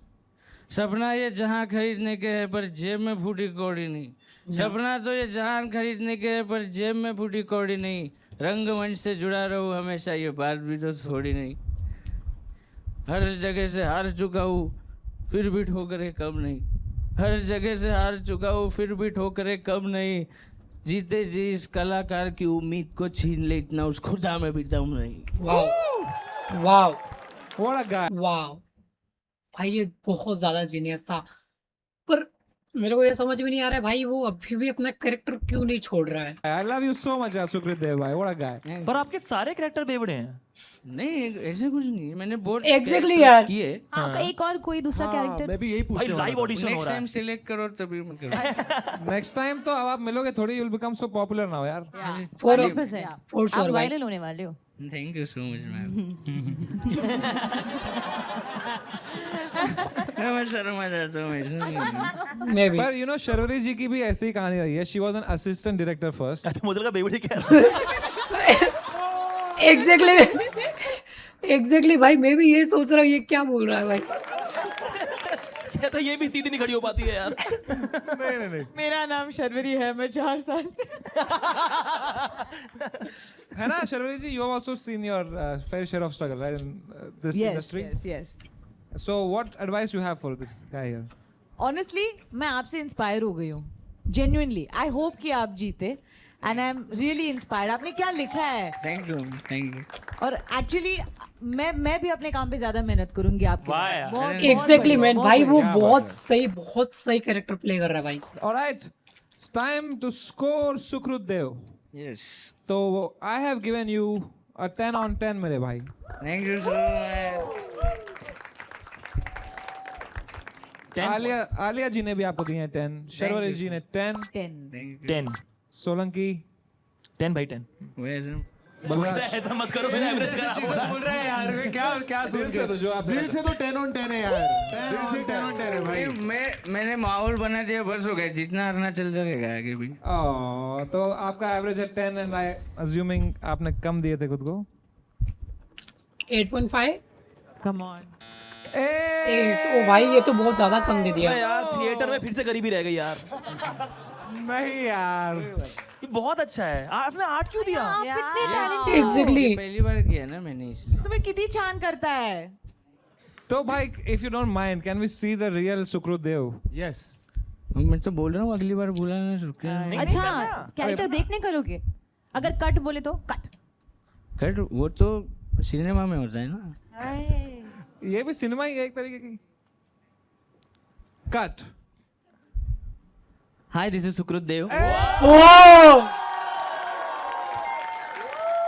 सपना ये जहां खरीदने के है पर जेब में फूटी कौड़ी नहीं। सपना तो ये जहां खरीदने के है पर जेब में फूटी कौड़ी नहीं। रंगमंच से जुड़ा रहूँ हमेशा, ये बात भी तो थोड़ी नहीं। हर जगह से हार चुका हूँ फिर भी ठोकरें कम नहीं। हर जगह से हार चुका हूँ फिर भी ठोकरें कम नहीं। जीते जी इस कलाकार की उम्मीद को छीन ले इतना उस खुदा में भी दम नहीं। वाव What a guy. वाव भाई ये बहुत ज्यादा जीनियस था। पर मेरे को ये समझ में नहीं आ रहा है भाई वो अभी भी अपना कैरेक्टर क्यों नहीं छोड़ रहा है। I love you so much सुकृत देव भाई, what a guy. पर आपके सारे कैरेक्टर बेवड़े हैं। नहीं ऐसे कुछ नहीं है, मैंने बहुत Exactly यार। किए। एक और कोई दूसरा कैरेक्टर मैं भी यही भाई पूछने लाइव ऑडिशन हो नेक्स्ट रहा टाइम है। सिलेक्ट करो तभी मैं करूँ। नेक्स्ट टाइम तो अब आप मिलोगे थोड़ी, you'll become so popular now यार. फॉर 100%। फॉर आप श्योर भाई। वायरल होने वाले हो। Thank you so much ma'am. मैं शर्मा जाता हूँ ऐसा। मैं भी पर you know शर्वरी जी की भी ऐसी ही कहानी रही है. She was an assistant director first. अच्छा मुझे लगा बेवड़े क्या एग्जैक्टली भाई मैं भी ये सोच रहा हूँ ये क्या बोल रहा है भाई। कहता ये भी सीधी नहीं खड़ी हो पाती है यार। नहीं. मेरा नाम शर्वरी है, मैं 4 साल से है ना शर्वरी जी, you have also seen your fair share of struggle right in this industry. yes. So what advice you have for this guy here? Honestly मैं आपसे इंस्पायर हो गई हूँ जेन्युइनली। आई होप कि आप जीते and I am really inspired. आपने क्या लिखा है? Thank you. और एक्चुअली मैं भी अपने काम पे ज्यादा मेहनत करूंगी आपके वाह लिए. यार. बहुत एग्जैक्टली मैन भाई वो बढ़िया, बहुत सही कैरेक्टर प्ले कर रहा है भाई. Alright, it's time to score Sukrut Dev. Yes. तो I have given you a 10 on 10 मेरे भाई. Thank you so much. Alia ji ने भी आपको दिए हैं 10. शर्वरी जी ने 10. 10 सोलंकी 10 by 10. वैसे बलराज ऐसा मत करो, मेरा एवरेज खराब हो रहा है. बोल रहा है यार वे क्या सुन दिल से तो जो आप दिल से तो 10 on 10 है यार. दिल से 10 on 10 है भाई. मैंने माहौल बना दिया, बस हो गया. जितना हरना चलता रहेगा आगे भी. तो आपका एवरेज है 10 एंड आई अज्यूमिंग आपने कम दिए थे खुद को. 8.5. Come on. 8. ओ भाई ये तो बहुत ज्यादा कम दे दिया. यार थिएटर में फिर से गरीबी रह गई यार. नहीं यार, ये बहुत अच्छा है. आपने 8 क्यों दिया? कितने टैलेंटेड. एग्जैक्टली. पहली बार किया ना मैंने, इसलिए. तुम्हें कितनी चान करता है. तो भाई if you don't mind can we see the real Sukrit Dev? Yes. मैं तो बोल रहा हूँ अगली बार बुलाना रुकिए. अच्छा कैरेक्टर ब्रेक नहीं करोगे? अगर कट बोले तो कट. खैर वो तो सिनेमा में होता है ना. ये भी सिनेमा ही है एक तरीके की. कट. हाय दिस इज सुकृत देव. ओ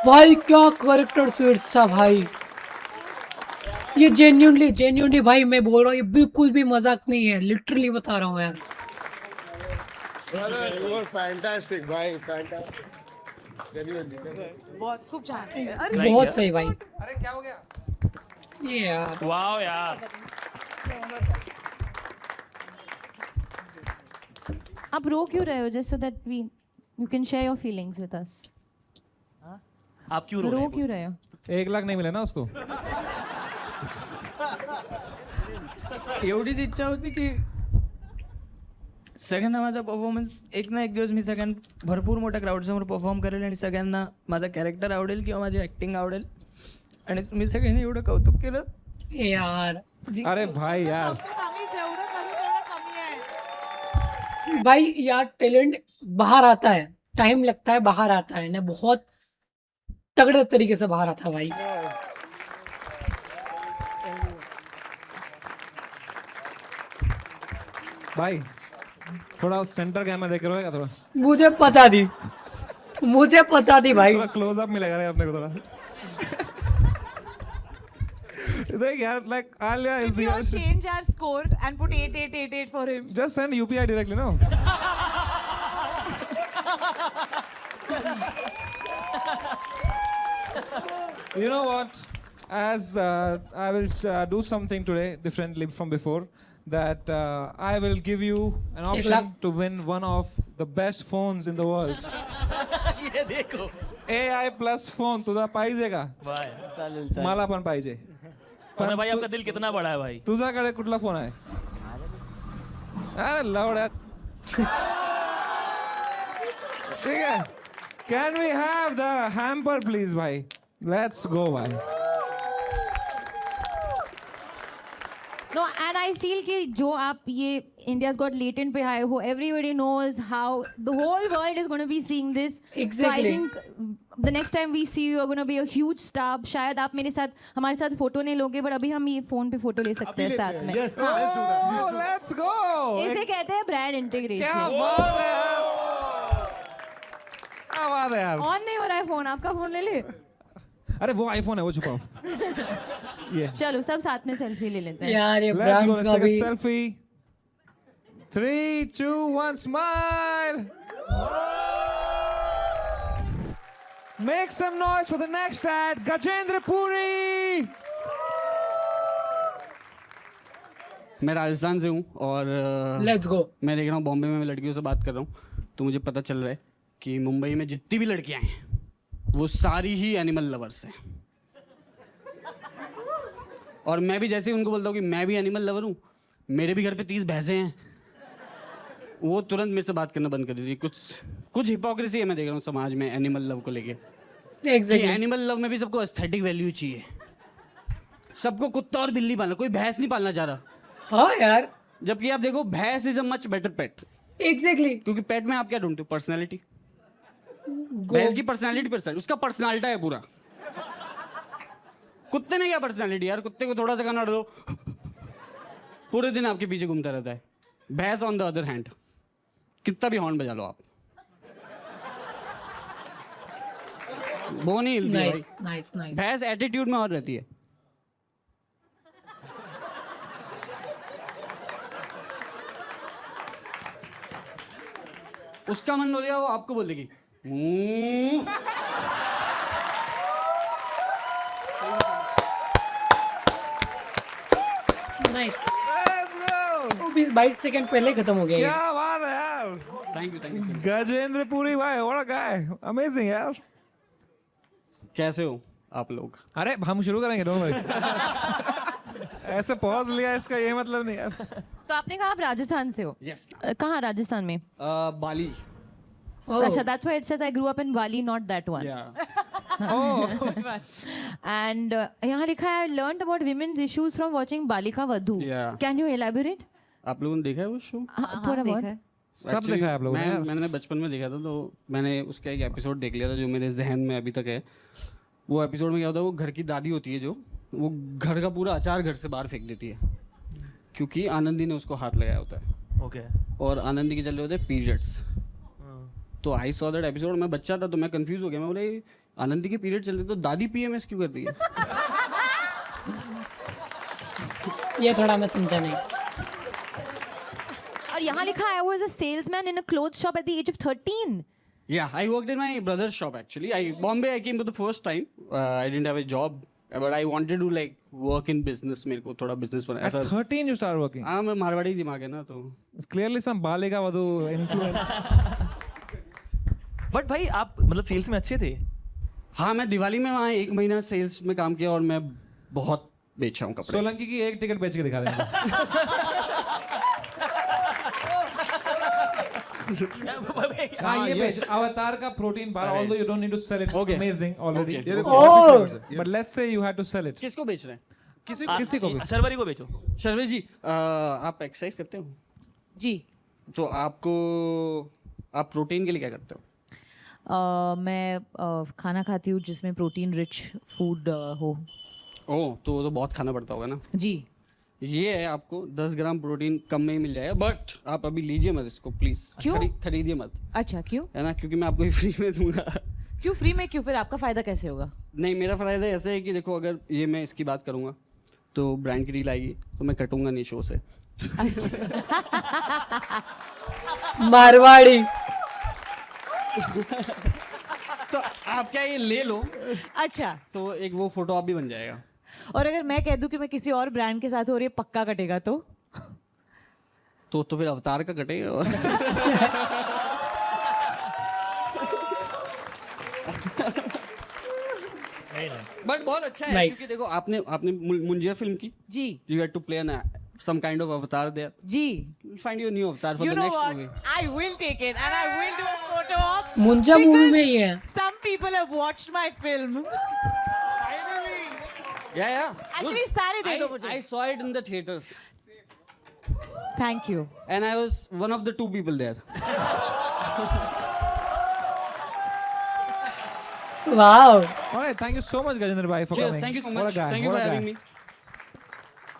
भाई क्या कैरेक्टर स्विच था भाई. ये जेन्युइनली भाई मैं बोल रहा हूँ ये बिल्कुल भी मजाक नहीं है. लिटरली बता रहा हूँ यार. ब्रदर यू आर फैंटास्टिक भाई. फैंटास्टिक. बहुत खूब चान. बहुत सही भाई. अरे क्या हो गया? ये यार वाह यार. आप रो क्यों रहे हो? Just so that we you can share your feelings with us. आप क्यों रो रहे रो हैं? क्यों रहे हो? 1 लाख नहीं मिले ना उसको. एवढीच इच्छा होती की सगळ्यांना माझा परफॉर्मन्स एक ना एक दिवस मी सगळ्यांना भरपूर मोठ्या क्राऊडसमोर परफॉर्म करेल आणि सगळ्यांना माझा कॅरेक्टर आवडेल किंवा माझी ॲक्टिंग आवडेल आणि मी सगळ्यांनी एवढं कौतुक केलं. यार अरे भाई यार, भाई यार टैलेंट बाहर आता है. टाइम लगता है बाहर आता है ना. बहुत तगड़े तरीके से बाहर आता है भाई. भाई थोड़ा सेंटर कैमरा देख रहे हो थोड़ा. मुझे पता थी भाई. थोड़ा क्लोज अप मिलेगा रे अपने को थोड़ा. देख यार, like Alia is the change our score and put 8888 for him. just send UPI directly, no? You know what? As I will do something today differently from before, that I will give you an option to win one of the best phones in the world. ये देखो. AI plus phone तुझा पाहिजे का? वाह यार. चालेल मला पण पाहिजे. समय भाई आपका दिल कितना बड़ा है भाई. तुझ्याकडे कुठला फोन आहे? अरे लवड्या. ठीक है. Can we have the hamper please भाई? Let's go भाई. No, and I feel कि जो आप ये India's Got Latent पे आए हो, everybody knows how the whole world is going to be seeing this. Exactly. So I think the next time we see you are going to be a huge star. शायद आप मेरे साथ हमारे साथ फोटो नहीं लोगे, but अभी हम ये फोन पे फोटो ले सकते हैं साथ में. Yes, let's do that. Oh, let's go. इसे कहते हैं ब्रांड क्या इंटीग्रेशन. बात है यार. क्या बात है यार. ऑन नहीं हो रहा है फोन, आपका फोन ले ले. अरे वो आईफोन है, वो छुपाओ. ये. चलो सब साथ में सेल्फी ले लेते हैं. यार ये Let's go. ब्रांड्स Let's का take a भी. selfie. 3, 2, 1, smile. Make some noise for the next ad, Gajendra Puri. मैं राजस्थान से हूँ और लेट्स गो. मैं देख रहा हूँ बॉम्बे में मैं लड़कियों से बात कर रहा हूँ, तो मुझे पता चल रहा है कि मुंबई में जितनी भी लड़कियाँ हैं वो सारी ही एनिमल लवर्स हैं. और मैं भी जैसे ही उनको बोलता हूँ कि मैं भी एनिमल लवर हूँ, मेरे भी घर पे 30 भैंसें हैं, वो तुरंत मेरे से बात करना बंद कर देती. कुछ हिपोक्रेसी है मैं देख रहा हूँ समाज में एनिमल लव को लेके. एग्जैक्टली. एनिमल लव में भी सबको एस्थेटिक वैल्यू चाहिए. सबको कुत्ता और बिल्ली पालना, कोई भैंस नहीं पालना चाह रहा. हाँ यार. जबकि आप देखो भैंस is a much better pet. Exactly. क्योंकि पेट में आप क्या ढूंढते हो? पर्सनैलिटी. भैंस की पर्सनालिटी पर उसका पर्सनालिटी है पूरा। कुत्ते में क्या पर्सनालिटी यार, कुत्ते को थोड़ा सा खाना दो पूरे दिन आपके पीछे घूमता रहता है। भैंस ऑन द अदर हैंड कितना भी हॉर्न बजा लो आप, वो नहीं हिलती है नाइस नाइस नाइस। भैंस एटीट्यूड में और रहती है। उसका मन हो गया वो आपको बोल देगी नाइस। 20-22 सेकंड पहले खत्म हो गया ये। क्या बात है यार, थैंक यू गजेंद्र पुरी भाई, व्हाट अ गाय, अमेजिंग यार। कैसे हो आप लोग? अरे हम शुरू करेंगे, डोंट वरी। ऐसे पॉज लिया इसका ये मतलब नहीं यार। तो आपने कहा आप राजस्थान से हो? यस कहाँ राजस्थान में? बाली। अच्छा, that's why it says I grew up in Bali, not that one. And यहाँ लिखा है I learned about women's issues from watching Balika Vadhu. Yeah. Can you elaborate? आप लोगों ने देखा है वो शो? थोड़ा बहुत। सब देखा है आप लोगों ने यार। मैंने बचपन में देखा था, तो मैंने उसका एक एपिसोड देख लिया था जो मेरे जहन में अभी तक है। वो एपिसोड में क्या होता है, वो घर की दादी होती है जो वो घर का पूरा अचार घर से बाहर फेंक देती है क्योंकि आनंदी ने उसको हाथ लगाया होता है। ओके। और आनंदी के चल रहे होते हैं पीरियड्स। तो आई सॉ दैट एपिसोड, मैं बच्चा था तो मैं कंफ्यूज हो गया, मैं बोले आनंदी के पीरियड चल रहे तो दादी पीएमएस क्यों करती है? ये थोड़ा मैं समझा नहीं। और यहाँ लिखा है I was a salesman in a clothes shop at the age of 13. Yeah, I worked in my brother's shop actually. Bombay I came for the first time. I didn't have a job, but I wanted to like work in business. मेरे को थोड़ा business बना At 13 you started working. हाँ, मैं मारवाड़ी दिमाग है ना तो। It's clearly some Balika Vadhu influence. But भाई आप मतलब सेल्स में अच्छे थे? हाँ, मैं दिवाली में वहाँ 1 महीना सेल्स में काम किया और मैं बहुत बेचा हूँ कपड़े। सोलंकी की एक टिकट बेच के दिखा देंगे। हाँ, ये पेज अवतार का protein bar, although you don't need to sell it, it's Okay. amazing already. ये देखो, Oh! But let's say you had to sell it. किसको बेच रहे हैं? किसी को भी। शर्वरी को बेचो। शर्वे जी, आप एक्सरसाइज करते हो? जी। तो आप प्रोटीन के लिए क्या करते हो? मैं खाना खाती हूँ जिसमें प्रोटीन रिच फूड हो। ओह, तो वो तो बहुत खाना पड़ता होगा ना। जी। ये है, आपको 10 ग्राम प्रोटीन कम में ही मिल जाएगा, बट आप अभी लीजिए मत इसको प्लीज। क्यों? खरीदिए मत, अच्छा, क्यों? है ना, क्योंकि मैं आपको फ्री में दूंगा। क्यों फ्री में? क्यों? फिर आपका फायदा कैसे होगा? नहीं, मेरा फायदा ऐसे है कि देखो, अगर ये मैं इसकी बात करूंगा तो ब्रांड की डील आएगी तो मैं कटूंगा नहीं शो से। मारवाड़ी। तो आप क्या ये ले लो, अच्छा। तो एक वो फोटो आप भी बन जाएगा। और अगर मैं कह दूं कि मैं किसी और ब्रांड के साथ हो रही है, पक्का कटेगा तो फिर अवतार का कटेगा। और बट बहुत अच्छा है Nice. क्योंकि देखो आपने मुंजिया फिल्म की, जी। You had to play an some kind of avatar there. जी। You'll find your new avatar for You the know next what? movie. I will take it and I will do a photo op. Munjya movie में ही है। Some people have watched my film. Yeah. Actually, सारे दे दो मुझे। I saw it in the theaters. Thank you. And I was one of the 2 people there. Wow. All right, thank you so much Gajendra bhai for Cheers. coming. Thank you so What a much. guy, Thank you what for a having guy. me.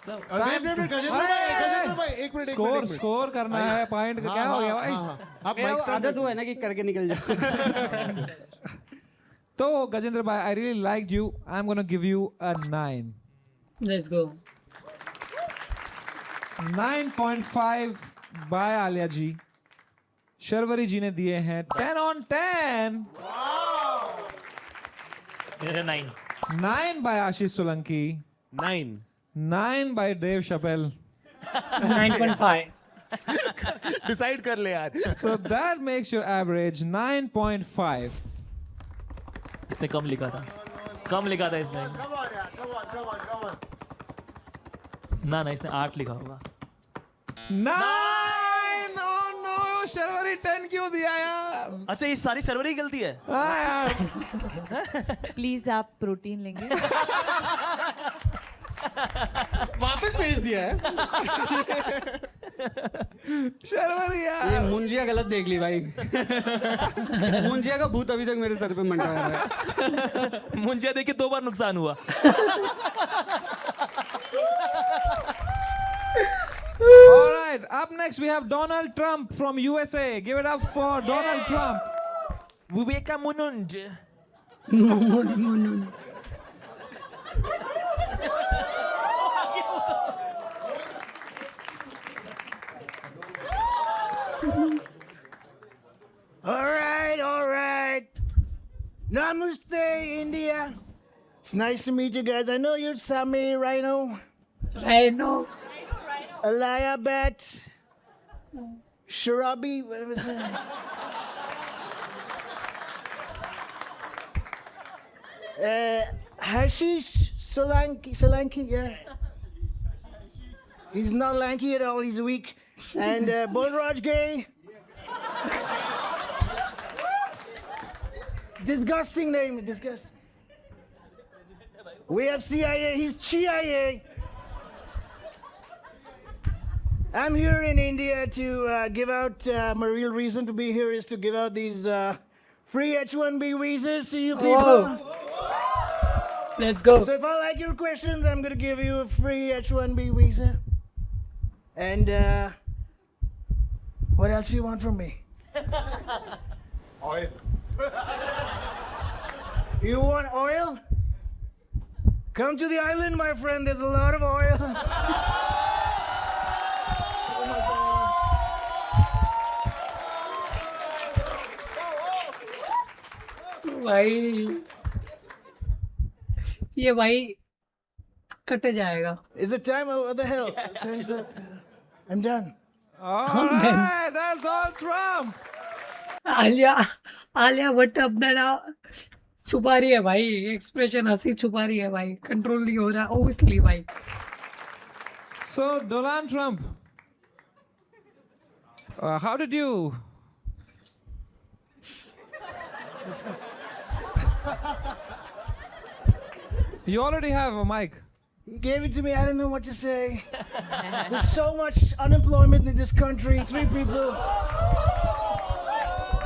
Wait Gajendra भाई, एक मिनट। स्कोर करना है, पॉइंट क्या हो गया भाई? आप मेरा माइक वो स्टैंड आदत वो है ना कि करके निकल जाओ। तो गजेंद्र भाई, I really liked you. I'm gonna give you a 9. Let's go. 9.5 by Alia जी। शर्वरी जी ने दिए हैं 10 on 10. मेरा 9। 9 by Ashish Solanki. 9 by Dave Chappelle. 9.5. Decide कर ले यार। So that makes your average 9.5. इसने कम लिखा था इसने। ना इसने 8 लिखा होगा। 9! Oh no! शर्वरी 10 क्यों दिया यार? अच्छा, ये सारी शर्वरी की गलती है? हाँ यार। प्लीज आप प्रोटीन लेंगे? वापस भेज दिया है। शर्मा नहीं यार। ये मुंजिया गलत देख ली भाई। मुंजिया का भूत अभी तक मेरे सर पे मंडरा रहा है। मुंजिया देख के 2 बार नुकसान हुआ। All right, up next we have Donald Trump from USA. Give it up for Donald Trump. Viveka मुनुंज। All right. Namaste, India. It's nice to meet you guys. I know you're Sami Rhino, Rhino. Alaya Bat, Sharabi, what was that? Hashish Solanki, yeah. He's not lanky at all, he's weak. And Bolraj Gay. Disgusting name, disgusting. We have CIA, he's CIA. I'm here in India to give out, my real reason to be here is to give out these free H-1B visas to you people. Oh. Let's go. So if I like your questions, I'm gonna give you a free H-1B visa. And what else do you want from me? Oil. You want oil? Come to the island, my friend. There's a lot of oil. भाई ये भाई कट जाएगा। Is it time? What the hell? Time's up. I'm done. All right, that's Donald Trump. Alia Bhatt अपना ना छुपा रही है भाई, एक्सप्रेशन हंसी छुपा रही है भाई, कंट्रोल नहीं हो रहा ओबियसली भाई। So Donald Trump, how did you? You already have a mic. He gave it to me. I don't know what to say. There's so much unemployment in this country. 3 people.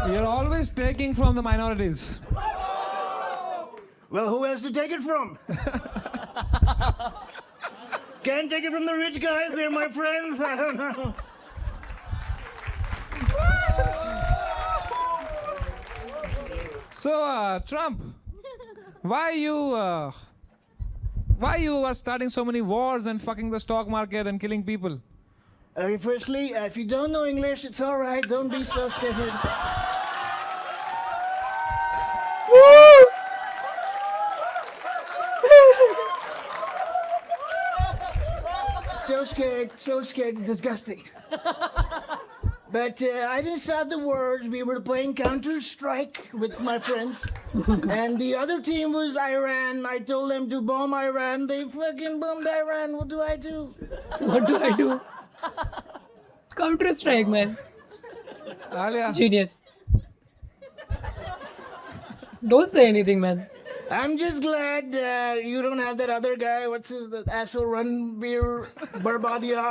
You're always taking from the minorities. Well, who else to take it from? Can't take it from the rich guys. They're my friends. I don't know. So Trump, why you are starting so many wars and fucking the stock market and killing people? Firstly, if you don't know English, it's all right. Don't be so scared. So scared, disgusting. But I didn't start the wars. We were playing Counter-Strike with my friends. And the other team was Iran. I told them to bomb Iran. They fucking bombed Iran. What do I do? What do I do? Counter-Strike, man. Alia. Genius. Don't say anything, man. I'm just glad you don't have that other guy. What's his the asshole Ranbir Barbadia?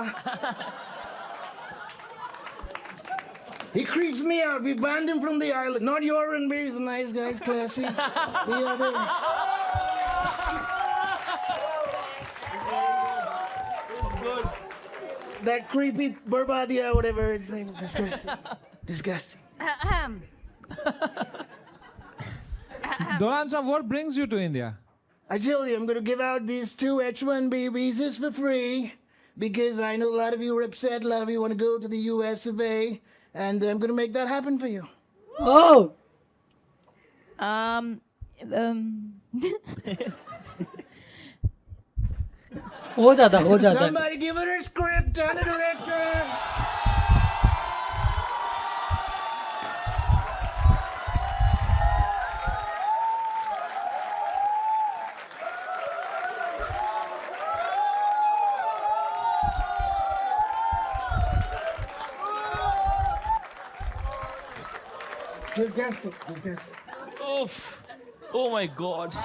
He creeps me out. We banned him from the island. Not your Ranbir. He's a nice guy. He's classy. The other. Good. That creepy Barbadia, whatever his name is. Disgusting. Disgusting. Donald Trump, what brings you to India? I tell you, I'm going to give out these 2 H-1B visas for free because I know a lot of you are upset. A lot of you want to go to the US of A. And I'm going to make that happen for you. Oh! हो जाता। Somebody give her a script and a director. Disgusting. Oh my God.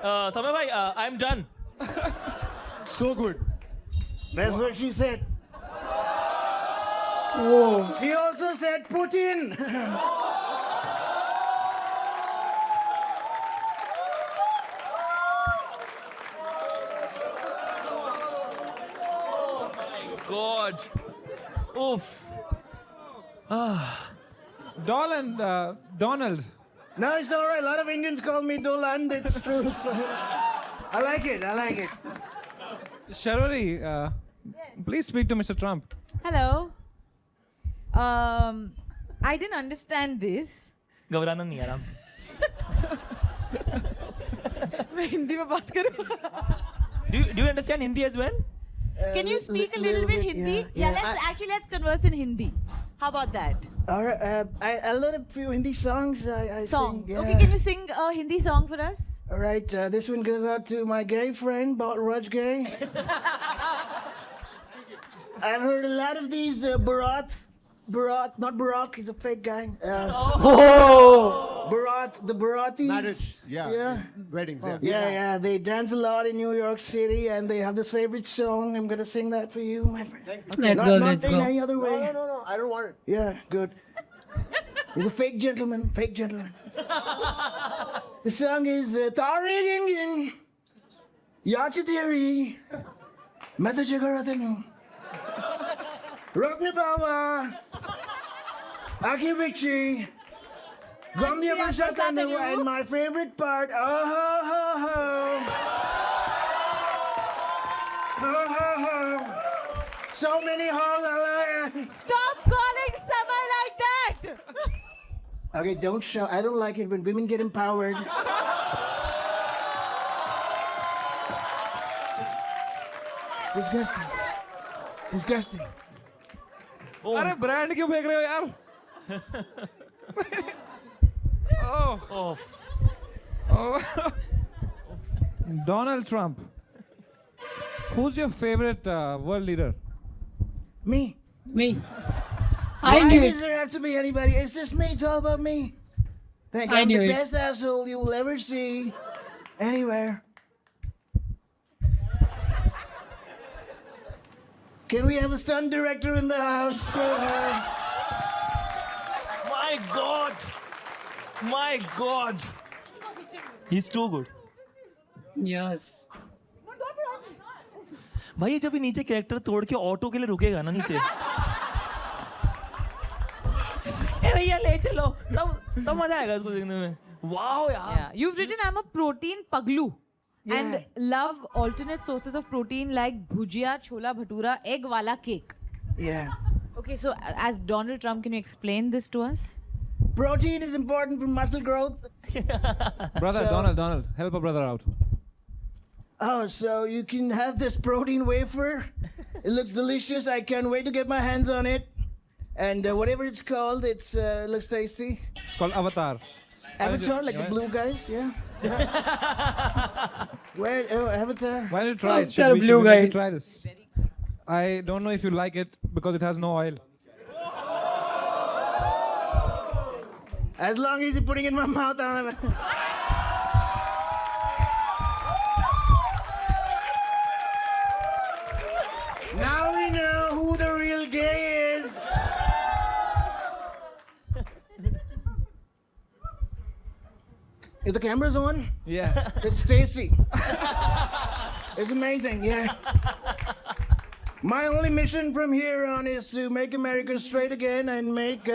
Samay bhai, I'm done. So good. That's what she said. Whoa. She also said Putin. God. Oof. Donald. No, it's all right. A lot of Indians call me Dolan. It's true. So, I like it. I like it. Sharori, please speak to Mr. Trump. Hello. I didn't understand this. घबराना नहीं आराम से. मैं हिंदी में बात करूँ. Do you understand Hindi as well? Can you speak a little bit Hindi? Yeah, let's converse in Hindi. How about that? All right. I learned a few Hindi songs. I Songs. Sing, Okay, yeah. can you sing a Hindi song for us? All right. This one goes out to my gay friend, Balraj Gay. I've heard a lot of these Bharat, not Barack, he's a fake guy. Oh. Bharat, the Bharatis. Marriage, yeah. Weddings, yeah. Yeah, they dance a lot in New York City, and they have this favorite song. I'm gonna sing that for you, my friend. Let's Not- go, not let's in go. any other way. No, I don't want it. Yeah, good. He's a fake gentleman, fake gentleman. The song is Tari Ging Ging Yachatiri Metajaгаратanu Rokni Bawa Aki Bichi Gomdia Bashatanu, and my favorite part, oh ho ho ho. Ho ho ho. So many holes. Stop calling Samay like that! Okay, don't shout. I don't like it when women get empowered. Disgusting. Disgusting. अरे ब्रांड क्यों फेंक रहे हो यार? Donald Trump. Who's your favorite world leader? Me. Me. I Why knew does it. there have to be anybody? It's just me. It's all about me. Thank you. I I'm knew the it. best asshole you will ever see anywhere. Can we have a stunt director in the house? My God. My God. He's too good. Yes. भाई ये जब ये नीचे कैरेक्टर तोड़ के ऑटो के लिए रुकेगा ना नीचे. ए भैया ले चलो. तब मजा आएगा इसको देखने में. वाओ यार. Yeah, you've written I'm a protein paglu. And love alternate sources of protein like bhujia, chola bhatura, egg wala cake. Yeah. Okay, so as Donald Trump, can you explain this to us? Protein is important for muscle growth. Brother, So- Donald, help a brother out. Oh, so you can have this protein wafer. It looks delicious. I can't wait to get my hands on it. And whatever it's called, it looks tasty. It's called Avatar. Avatar, like the blue guys, yeah. Where? Oh, Avatar. Why don't you try it? Avatar blue we make you guys. try this. I don't know if you like it because it has no oil. As long as you're putting it in my mouth, I'll have it. Now we know who the real gay is. Is the cameras on? Yeah. It's tasty. It's amazing, yeah. My only mission from here on is to make America straight again and make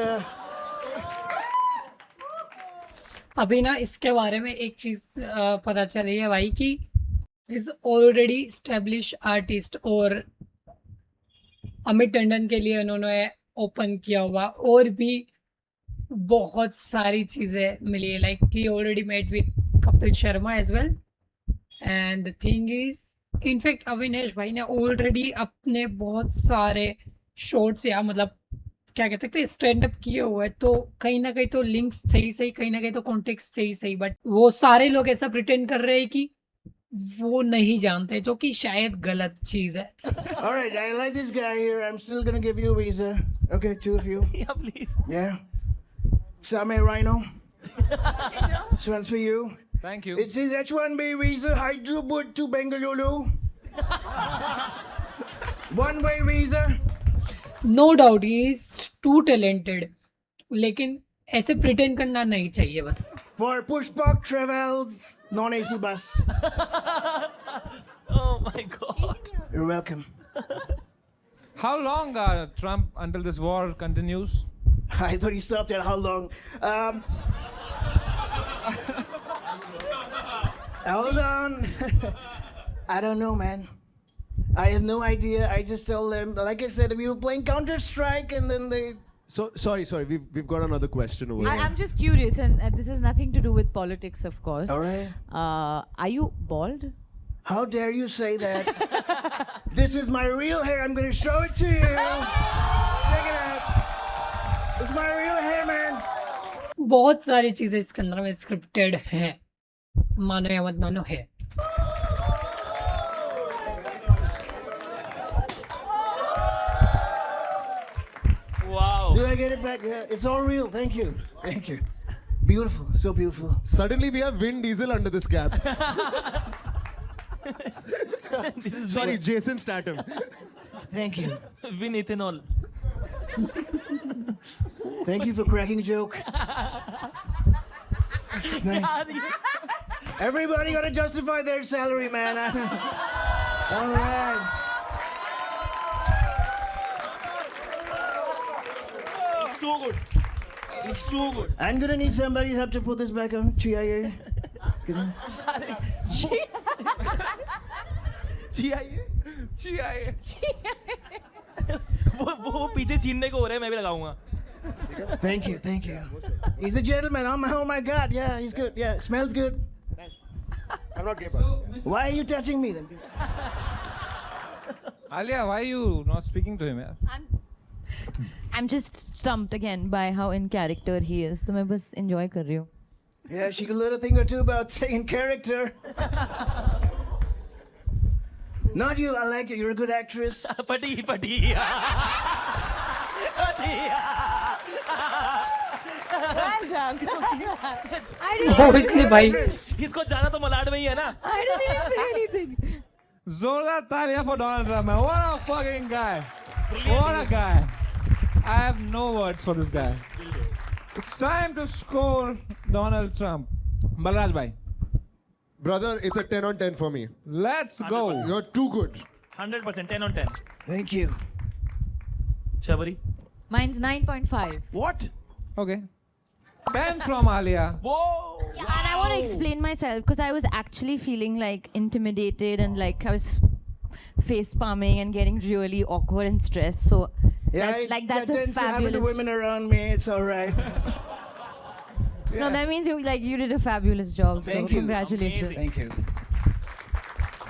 अभी ना इसके बारे में एक चीज पता चली है भाई कि इज ऑलरेडी स्टेब्लिश आर्टिस्ट और अमित टंडन के लिए उन्होंने ओपन किया हुआ और भी बहुत सारी चीज़ें मिली है like he already met with Kapil Sharma as well and the thing is in fact Avinesh भाई ने ऑलरेडी अपने बहुत सारे शॉर्ट्स या मतलब क्या कहते हैं स्टैंड अप किए हुए हैं तो कहीं ना कहीं तो लिंक्स सही कहीं ना कहीं तो कॉन्टेक्स्ट सही बट वो सारे लोग ऐसा प्रिटेंड कर रहे हैं कि वो नहीं जानते जो कि शायद गलत चीज है. All right, I like this guy here. I'm still gonna give you a visa. Okay, two of you. Yeah, please. Yeah. Same Rhino. This one's for you. Thank you. It says H1B visa, Hyderabad to Bengaluru. One-way visa. No doubt he is too talented, लेकिन ऐसे प्रिटेंड करना नहीं चाहिए बस. For Pushpak travel non-AC bus. Oh my God. You're welcome. How long, Trump, until this war continues? I thought you stopped at how long. Hold on. I don't know, man. I have no idea. I just tell them, like I said, we were playing Counter-Strike and then they... So sorry. We've got another question over here. I'm just curious, and this has nothing to do with politics, of course. All right. Are you bald? How dare you say that? This is my real hair. I'm going to show it to you. Check it out. It's my real hair, man. बहुत सारी चीजें इसके अंदर में स्क्रिप्टेड हैं, मानो या मत मानो है. Wow. Do I get it back? Yeah, it's all real. Thank you. Thank you. Beautiful. So beautiful. Suddenly we have Vin Diesel under this cap. Sorry, Jason Statham. Thank you. Win ethanol. Thank you for cracking a joke. It's nice. Everybody got to justify their salary, man. All right. It's too good. It's too good. I'm gonna need somebody's help to put this back on. CIA. CIA. वो पीछे छीनने को हो रहा है, मैं भी लगाऊंगा. Thank you, thank you. He's a gentleman. Oh my God. Yeah, he's good. Yeah, smells good. I'm not gay, but Why are you touching me then? Alia, why are you not speaking to him? I'm just stumped again by how in character he is. तो मैं बस enjoy कर रही हूँ. Yeah, she could learn a thing or two about saying character. Not you. I like you. You're a good actress. पटी. Obviously भाई. इसको जाना तो मलाड में ही है ना. I didn't even say anything. Zola Talia for Donald Trump, man. What a fucking guy. What a guy. I have no words for this guy. It's time to score Donald Trump. Balraj bhai, brother, it's a 10 on 10 for me. let's go. You're too good. 100%, 10 on 10. Thank you. Shabari. Mine's 9.5. What? Okay. 10 from Alia. Whoa. Yeah, and I want to explain myself because I was actually feeling like intimidated and like I was face palming and getting really awkward and stressed. So Yeah, that's that a tends to happen to fabulous. women around me. It's all right. No, that means you did a fabulous job. Thank so you. congratulations. Thank you.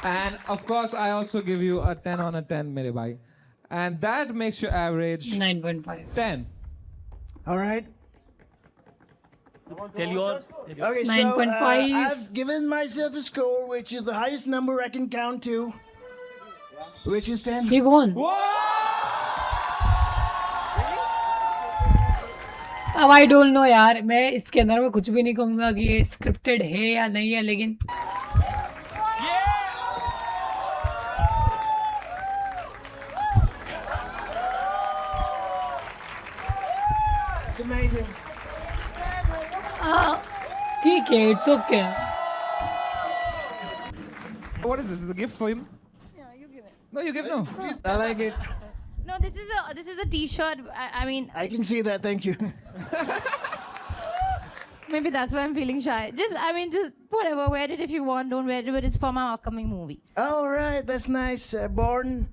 And of course, I also give you a 10 on a 10, mere bhai. And that makes your average 9.5. 10. All right. Tell your. Okay, so 9.5. I've given myself a score which is the highest number I can count to, which is 10. He won. अब आई डोंट नो यार, मैं इसके अंदर में कुछ भी नहीं कहूँगा कि ये स्क्रिप्टेड है या नहीं है, लेकिन It's amazing. ठीक है, it's okay. What is this? Is this a gift for him? Yeah, you give it. No, you give no. I like it. No, this is a T-shirt. I mean, I can see that. Thank you. maybe that's why I'm feeling shy. Just whatever. Wear it if you want. Don't wear it, but it's for my upcoming movie. All right, that's nice. Born.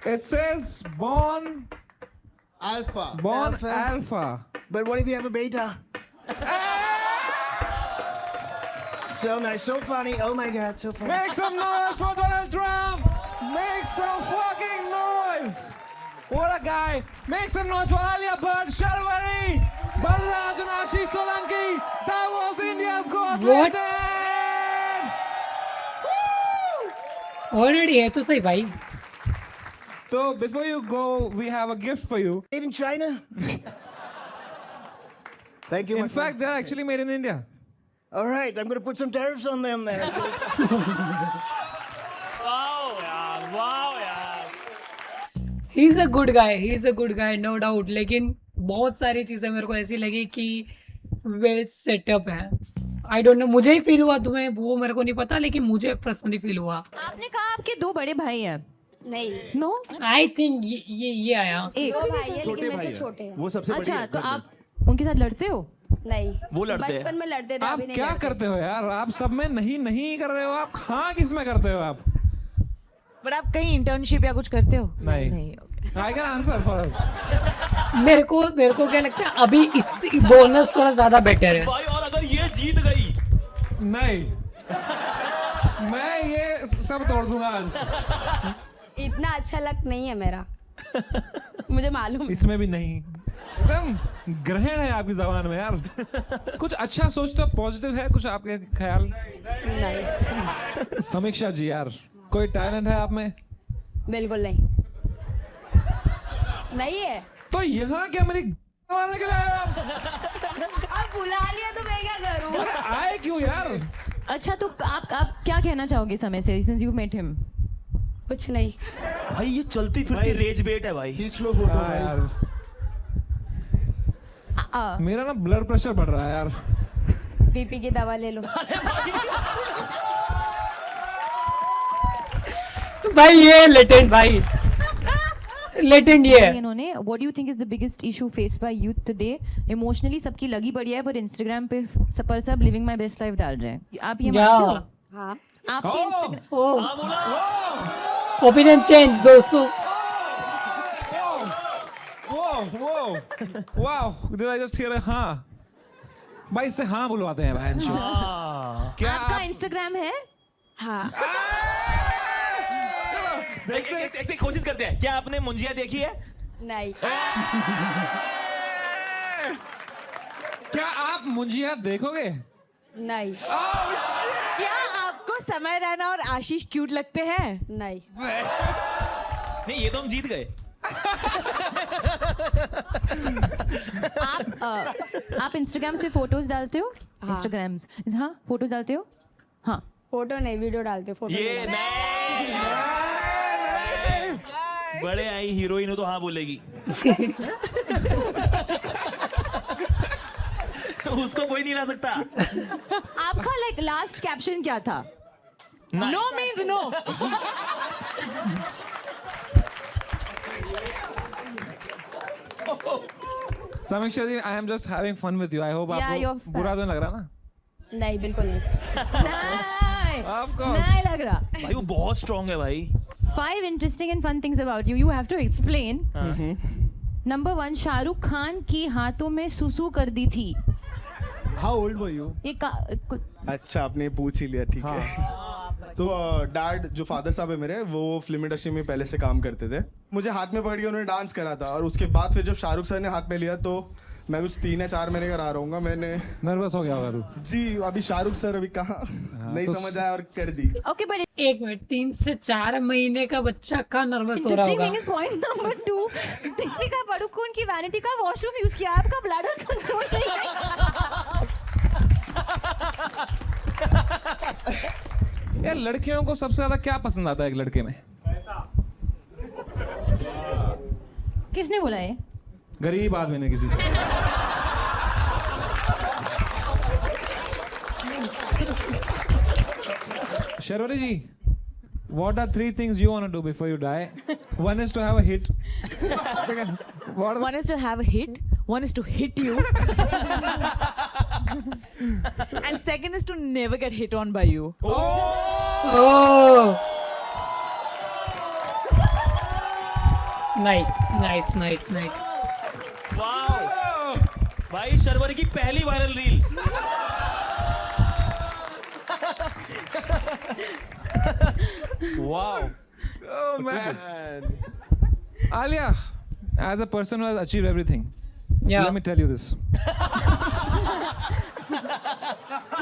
It says born Alpha. alpha. But what if you have a beta? So nice, so funny. Oh my God, so funny. Make some noise for Donald Trump! Make some fucking noise! What a guy! Make some noise for Alia Bhatt, Sharwari, Balraj and Ashish Solanki! That was India's Got What? Talent! Already है तो सही भाई. So before you go, we have a gift for you. Made in China? Thank you. my In fact, they're actually made in India. friend. All right, I'm going to put some tariffs on them then. Wow, yaar, he is a good guy no doubt, लेकिन बहुत सारी चीजें मेरे को ऐसी लगी कि वेल सेटअप है. आई डोंट नो, मुझे ही फील हुआ, तुम्हें वो मेरे को नहीं पता, लेकिन मुझे पर्सनली फील हुआ. आपने कहा आपके 2 बड़े भाई हैं. नहीं, नो, आई थिंक ये आया. एक. दो भाई है छोटे लेकिन मेरे भाई से हैं। छोटे हैं। वो सबसे बड़ी अच्छा, है तो घर में। आप उनके साथ लड़ते हो? नहीं, वो लड़ते हैं। बचपन में लड़ते थे, आप अभी नहीं क्या लड़ते। करते हो यार? आप सब में नहीं कर रहे हो आप? हाँ, किस में करते हो आप? बट आप कहीं इंटर्नशिप या कुछ करते हो? नहीं. I can answer for. मेरे को क्या लगता है, अभी इस बोनस थोड़ा ज्यादा बेटर है. भाई और अगर ये जीत गई नहीं, मैं ये सब तोड़ दूंगा आज. इतना अच्छा लक नहीं है मेरा। मुझे मालूम है। इसमें भी नहीं. एकदम ग्रहण है आपकी जबान में यार. कुछ अच्छा सोच तो पॉजिटिव है कुछ आपके ख्याल? नहीं, समीक्षा जी यार, कोई टैलेंट है आप में? बिल्कुल नहीं, नहीं है। तो यहाँ क्या मेरी मारने के लिए आए आप? अब बुला लिया तो मैं क्या करूं? अरे आए क्यों यार? अच्छा, तो आप क्या कहना चाहोगे समय से, since you met him? कुछ नहीं। भाई ये चलती फिरती रेज बेट है भाई. खींच लो फोटो हाँ भाई. यार, मेरा ना ब्लड प्रेशर बढ़ रहा है यार. बीपी की दवा ले लो। भाई ये लेटेंट, भाई लेटेंट ये है. इन्होंने what do you think is the biggest issue faced by youth today? Emotionally सबकी लगी बढ़िया है, पर इंस्टाग्राम पे सब living my best life डाल रहे हैं. आप ये मानते हो? हाँ, आपके इंस्टाग्राम ओपिनियन चेंज दोस्तों. Wow, did I just hear a हाँ? भाई इससे हाँ बुलवाते हैं भाई. क्या आपका आप इंस्टाग्राम है? हाँ, एक कोशिश करते हैं. क्या आपने मुंजिया देखी है? नहीं, क्या आप मुंजिया देखोगे? नहीं, क्या आपको समय रैना और आशीष क्यूट लगते हैं? नहीं, नहीं, ये तो हम जीत गए. आप इंस्टाग्राम से फोटोज डालते हो? इंस्टाग्राम्स, हाँ, फोटोज डालते हो? हाँ. फोटो नहीं, वीडियो डालते, फोटो ये नहीं। नहीं. बड़े आई हीरोइन हो तो हाँ बोलेगी. उसको कोई नहीं ला सकता. आपका लाइक लास्ट कैप्शन क्या था? No means no. Sameeksha ji, I am just having fun with you. I hope Yeah, आपको you're बुरा तो नहीं लग रहा ना? नहीं, बिल्कुल नहीं। नहीं, Of course. नहीं लग रहा. भाई वो बहुत स्ट्रांग है भाई. 5 interesting and fun things about you. You have to explain. Number 1, Shahrukh Khan की हाथों में सुसु कर दी थी. How old were you? ये अच्छा, आपने पूछ ही लिया, ठीक है. तो डैड जो फादर साहब है मेरे, वो फिल्म इंडस्ट्री में पहले से काम करते थे. मुझे हाथ में पकड़ के उन्होंने डांस करा था, और उसके बाद फिर जब शाहरुख सर ने हाथ में लिया तो मैं कुछ 3 या 4 महीने का रहा रहूंगा. मैंने नर्वस हो गया होगा तू? जी, अभी शाहरुख सर अभी कहाँ नहीं तो समझ आया और कर दी. okay, but एक मिनट, 3 से 4 महीने का बच्चा का नर्वस हो रहा interesting होगा. thing is point number 2. Deepika Padukone की वैनिटी का वॉशरूम यूज किया, आपका ब्लैडर कंट्रोल नहीं है. यार लड़कियों को सबसे ज्यादा क्या पसंद आता है एक लड़के में? किसने बोला ये? गरीब आदमी ने किसी को. शर्वरी जी, what are 3 things you want to do before you die? 1 is to have a hit. What are One is to have a hit. One is to hit you. And second is to never get hit on by you. Oh, nice. Wow भाई, शर्वरी की पहली viral reel. Wow. Oh man. Alia, as a person who has achieved everything, Yeah. let me tell you this.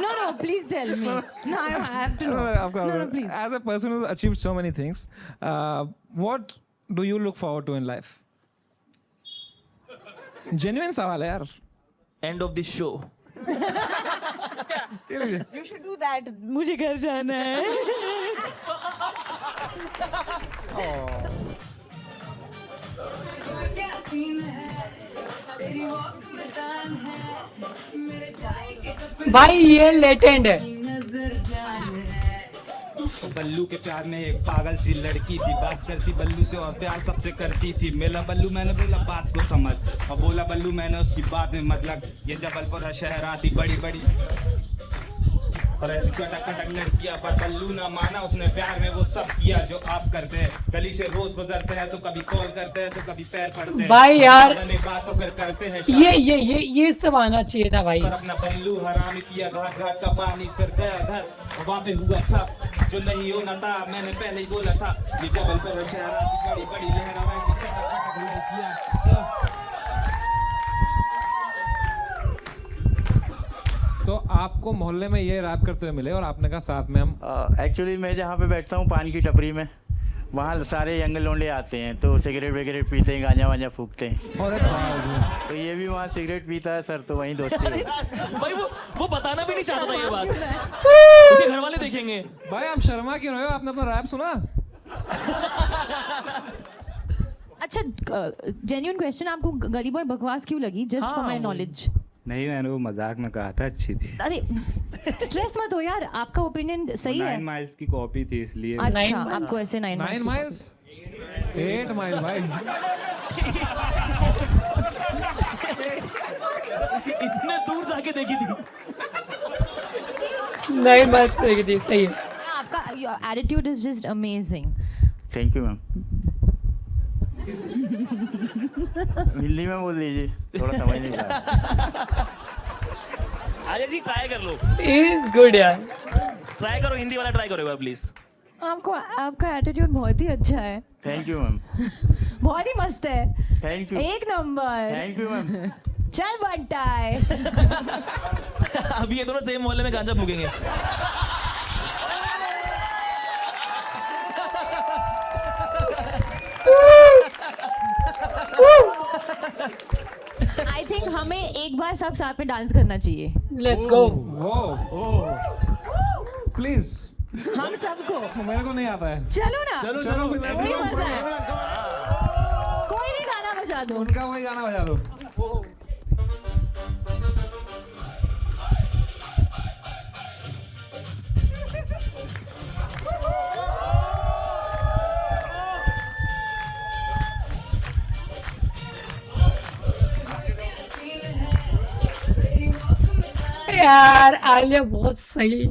No, please tell me. No, I have to know. No, please. As a person who has achieved so many things, what do you look forward to in life? Genuine सवाल है यार. End of this show. You should do that. मुझे घर जाना है. भाई ये लेटेंड है। बल्लू के प्यार में एक पागल सी लड़की थी, बात करती बल्लू से और प्यार सबसे करती थी। मिला बल्लू, मैंने बोला बात को समझ, और बोला बल्लू मैंने उसकी बात में मतलब ये जबलपुर शहर आती बड़ी बड़ी और ऐसी चटक कटक लड़कियां, पर बल्लू ना माना, उसने प्यार में वो सब किया जो आप करते हैं। गली से रोज गुजरते हैं तो कभी कॉल करते हैं तो कभी पैर पड़ते हैं। भाई यार बात तो फिर करते हैं। ये सब आना चाहिए था भाई। पर अपना पहलू हरामी किया, घाट घाट का पानी फिर गया घर, और वहाँ पे हुआ सब जो नहीं होना था। मैंने पहले ही बोला था ये जबलपुर शहर आती बड़ी बड़ी लहरा वैसी चटक कटक लड़कियां। तो आपको मोहल्ले में ये रैप करते हुए मिले और आपने कहा साथ में हम एक्चुअली मैं जहाँ पे बैठता हूँ पान की टपरी में, वहाँ सारे यंग लोंडे आते हैं तो सिगरेट वगैरह पीते हैं, गांजा वांजा फूकते हैं। और तो ये भी वहाँ सिगरेट पीता है सर, तो वहीं दोस्ती है। भाई वो बताना भी नहीं चाहता था ये बात, उसके घर वाले देखेंगे। भाई आप शर्मा क्यों रहे हो? आपने अपना रैप सुना? अच्छा, जेन्युइन क्वेश्चन, आपको गली बॉय बकवास क्यों लगी? Just for my knowledge. नहीं, मैंने वो मजाक में कहा था, अच्छी थी। अरे स्ट्रेस मत हो यार, आपका ओपिनियन सही है। 9 माइल्स की कॉपी थी इसलिए। अच्छा, आपको ऐसे 9 माइल्स 8 माइल भाई। इतने दूर जाके देखी थी। 9 माइल्स पे देखी थी, सही है। आपका attitude is just amazing. Thank you ma'am. Hindi में बोल लीजिए, थोड़ा समझ नहीं पाया। अरे जी ट्राई कर लो। इज गुड यार, ट्राई करो, हिंदी वाला ट्राई करो प्लीज। आपको आपका एटीट्यूड बहुत ही अच्छा है। Thank you ma'am. बहुत ही मस्त है। Thank you. एक नंबर। Thank you ma'am. चल बंटाए। अभी ये दोनों सेम मोहल्ले में गांजा फूकेंगे। आई थिंक हमें एक बार सब साथ में डांस करना चाहिए। Let's go. प्लीज। हम सबको। मेरे को नहीं आता है। चलो ना। चलो वही मजा है। कोई भी गाना बजा दो। उनका वही गाना बजा दो। यार आलिया बहुत सही।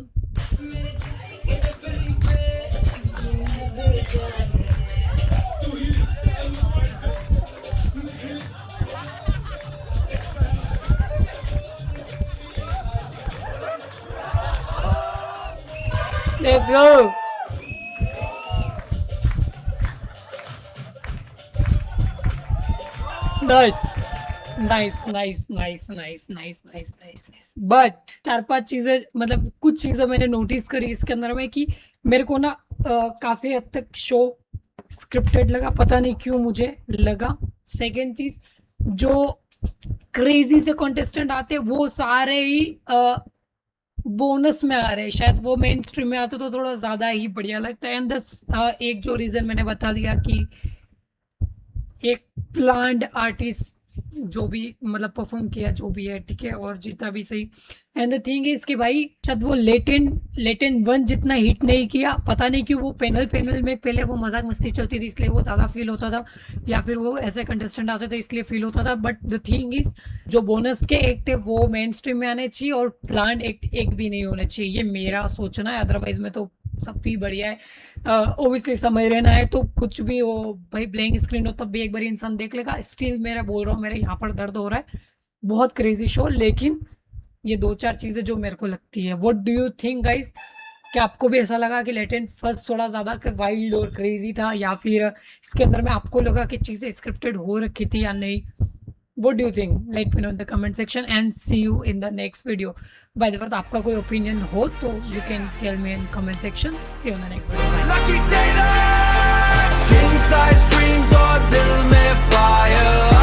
Let's go. Nice. Nice. But 4-5 चीजें, मतलब कुछ चीजें मैंने नोटिस करी इसके अंदर में कि मेरे को ना काफी हद तक शो स्क्रिप्टेड लगा, पता नहीं क्यों मुझे लगा। सेकंड चीज, जो क्रेजी से कॉन्टेस्टेंट आते वो सारे ही बोनस में आ रहे हैं, शायद वो मेन स्ट्रीम में आते तो थोड़ा ज़्यादा ही बढ़िया लगता है। एंड एक जो रीज़न मैंने बता दिया कि एक प्लान्ड आर्टिस्ट जो भी मतलब परफॉर्म किया जो भी है, ठीक है, और जीता भी सही। एंड द थिंग इज कि भाई शायद वो लेटेंट 1 जितना हिट नहीं किया, पता नहीं क्यों। वो पैनल में पहले वो मजाक मस्ती चलती थी इसलिए वो ज़्यादा फील होता था, या फिर वो ऐसे कंटेस्टेंट आते थे इसलिए फील होता था। बट द थिंग इज जो बोनस के एक्ट है वो मेन स्ट्रीम में आने चाहिए और प्लान्ड एक्ट एक भी नहीं होने चाहिए, ये मेरा सोचना है। अदरवाइज में तो सब भी बढ़िया है। ओबियसली समझ रहना है तो कुछ भी हो भाई, ब्लैंक स्क्रीन हो तब भी एक बार इंसान देख लेगा। स्टिल मेरा बोल रहा हूँ, मेरे यहाँ पर दर्द हो रहा है, बहुत क्रेजी शो। लेकिन ये 2-4 चीज़ें जो मेरे को लगती है। What do you think guys? क्या आपको भी ऐसा लगा कि लेटेंट फर्स्ट थोड़ा ज़्यादा वाइल्ड और क्रेजी था, या फिर इसके अंदर में आपको लगा कि चीज़ें स्क्रिप्टेड हो रखी थी या नहीं? What do you think? Let me know in the comment section and see you in the next video. By the way, आपका कोई opinion हो तो you can tell me in comment section. See you in the next video. Bye. Lucky Taylor, king size dreams और दिल में fire.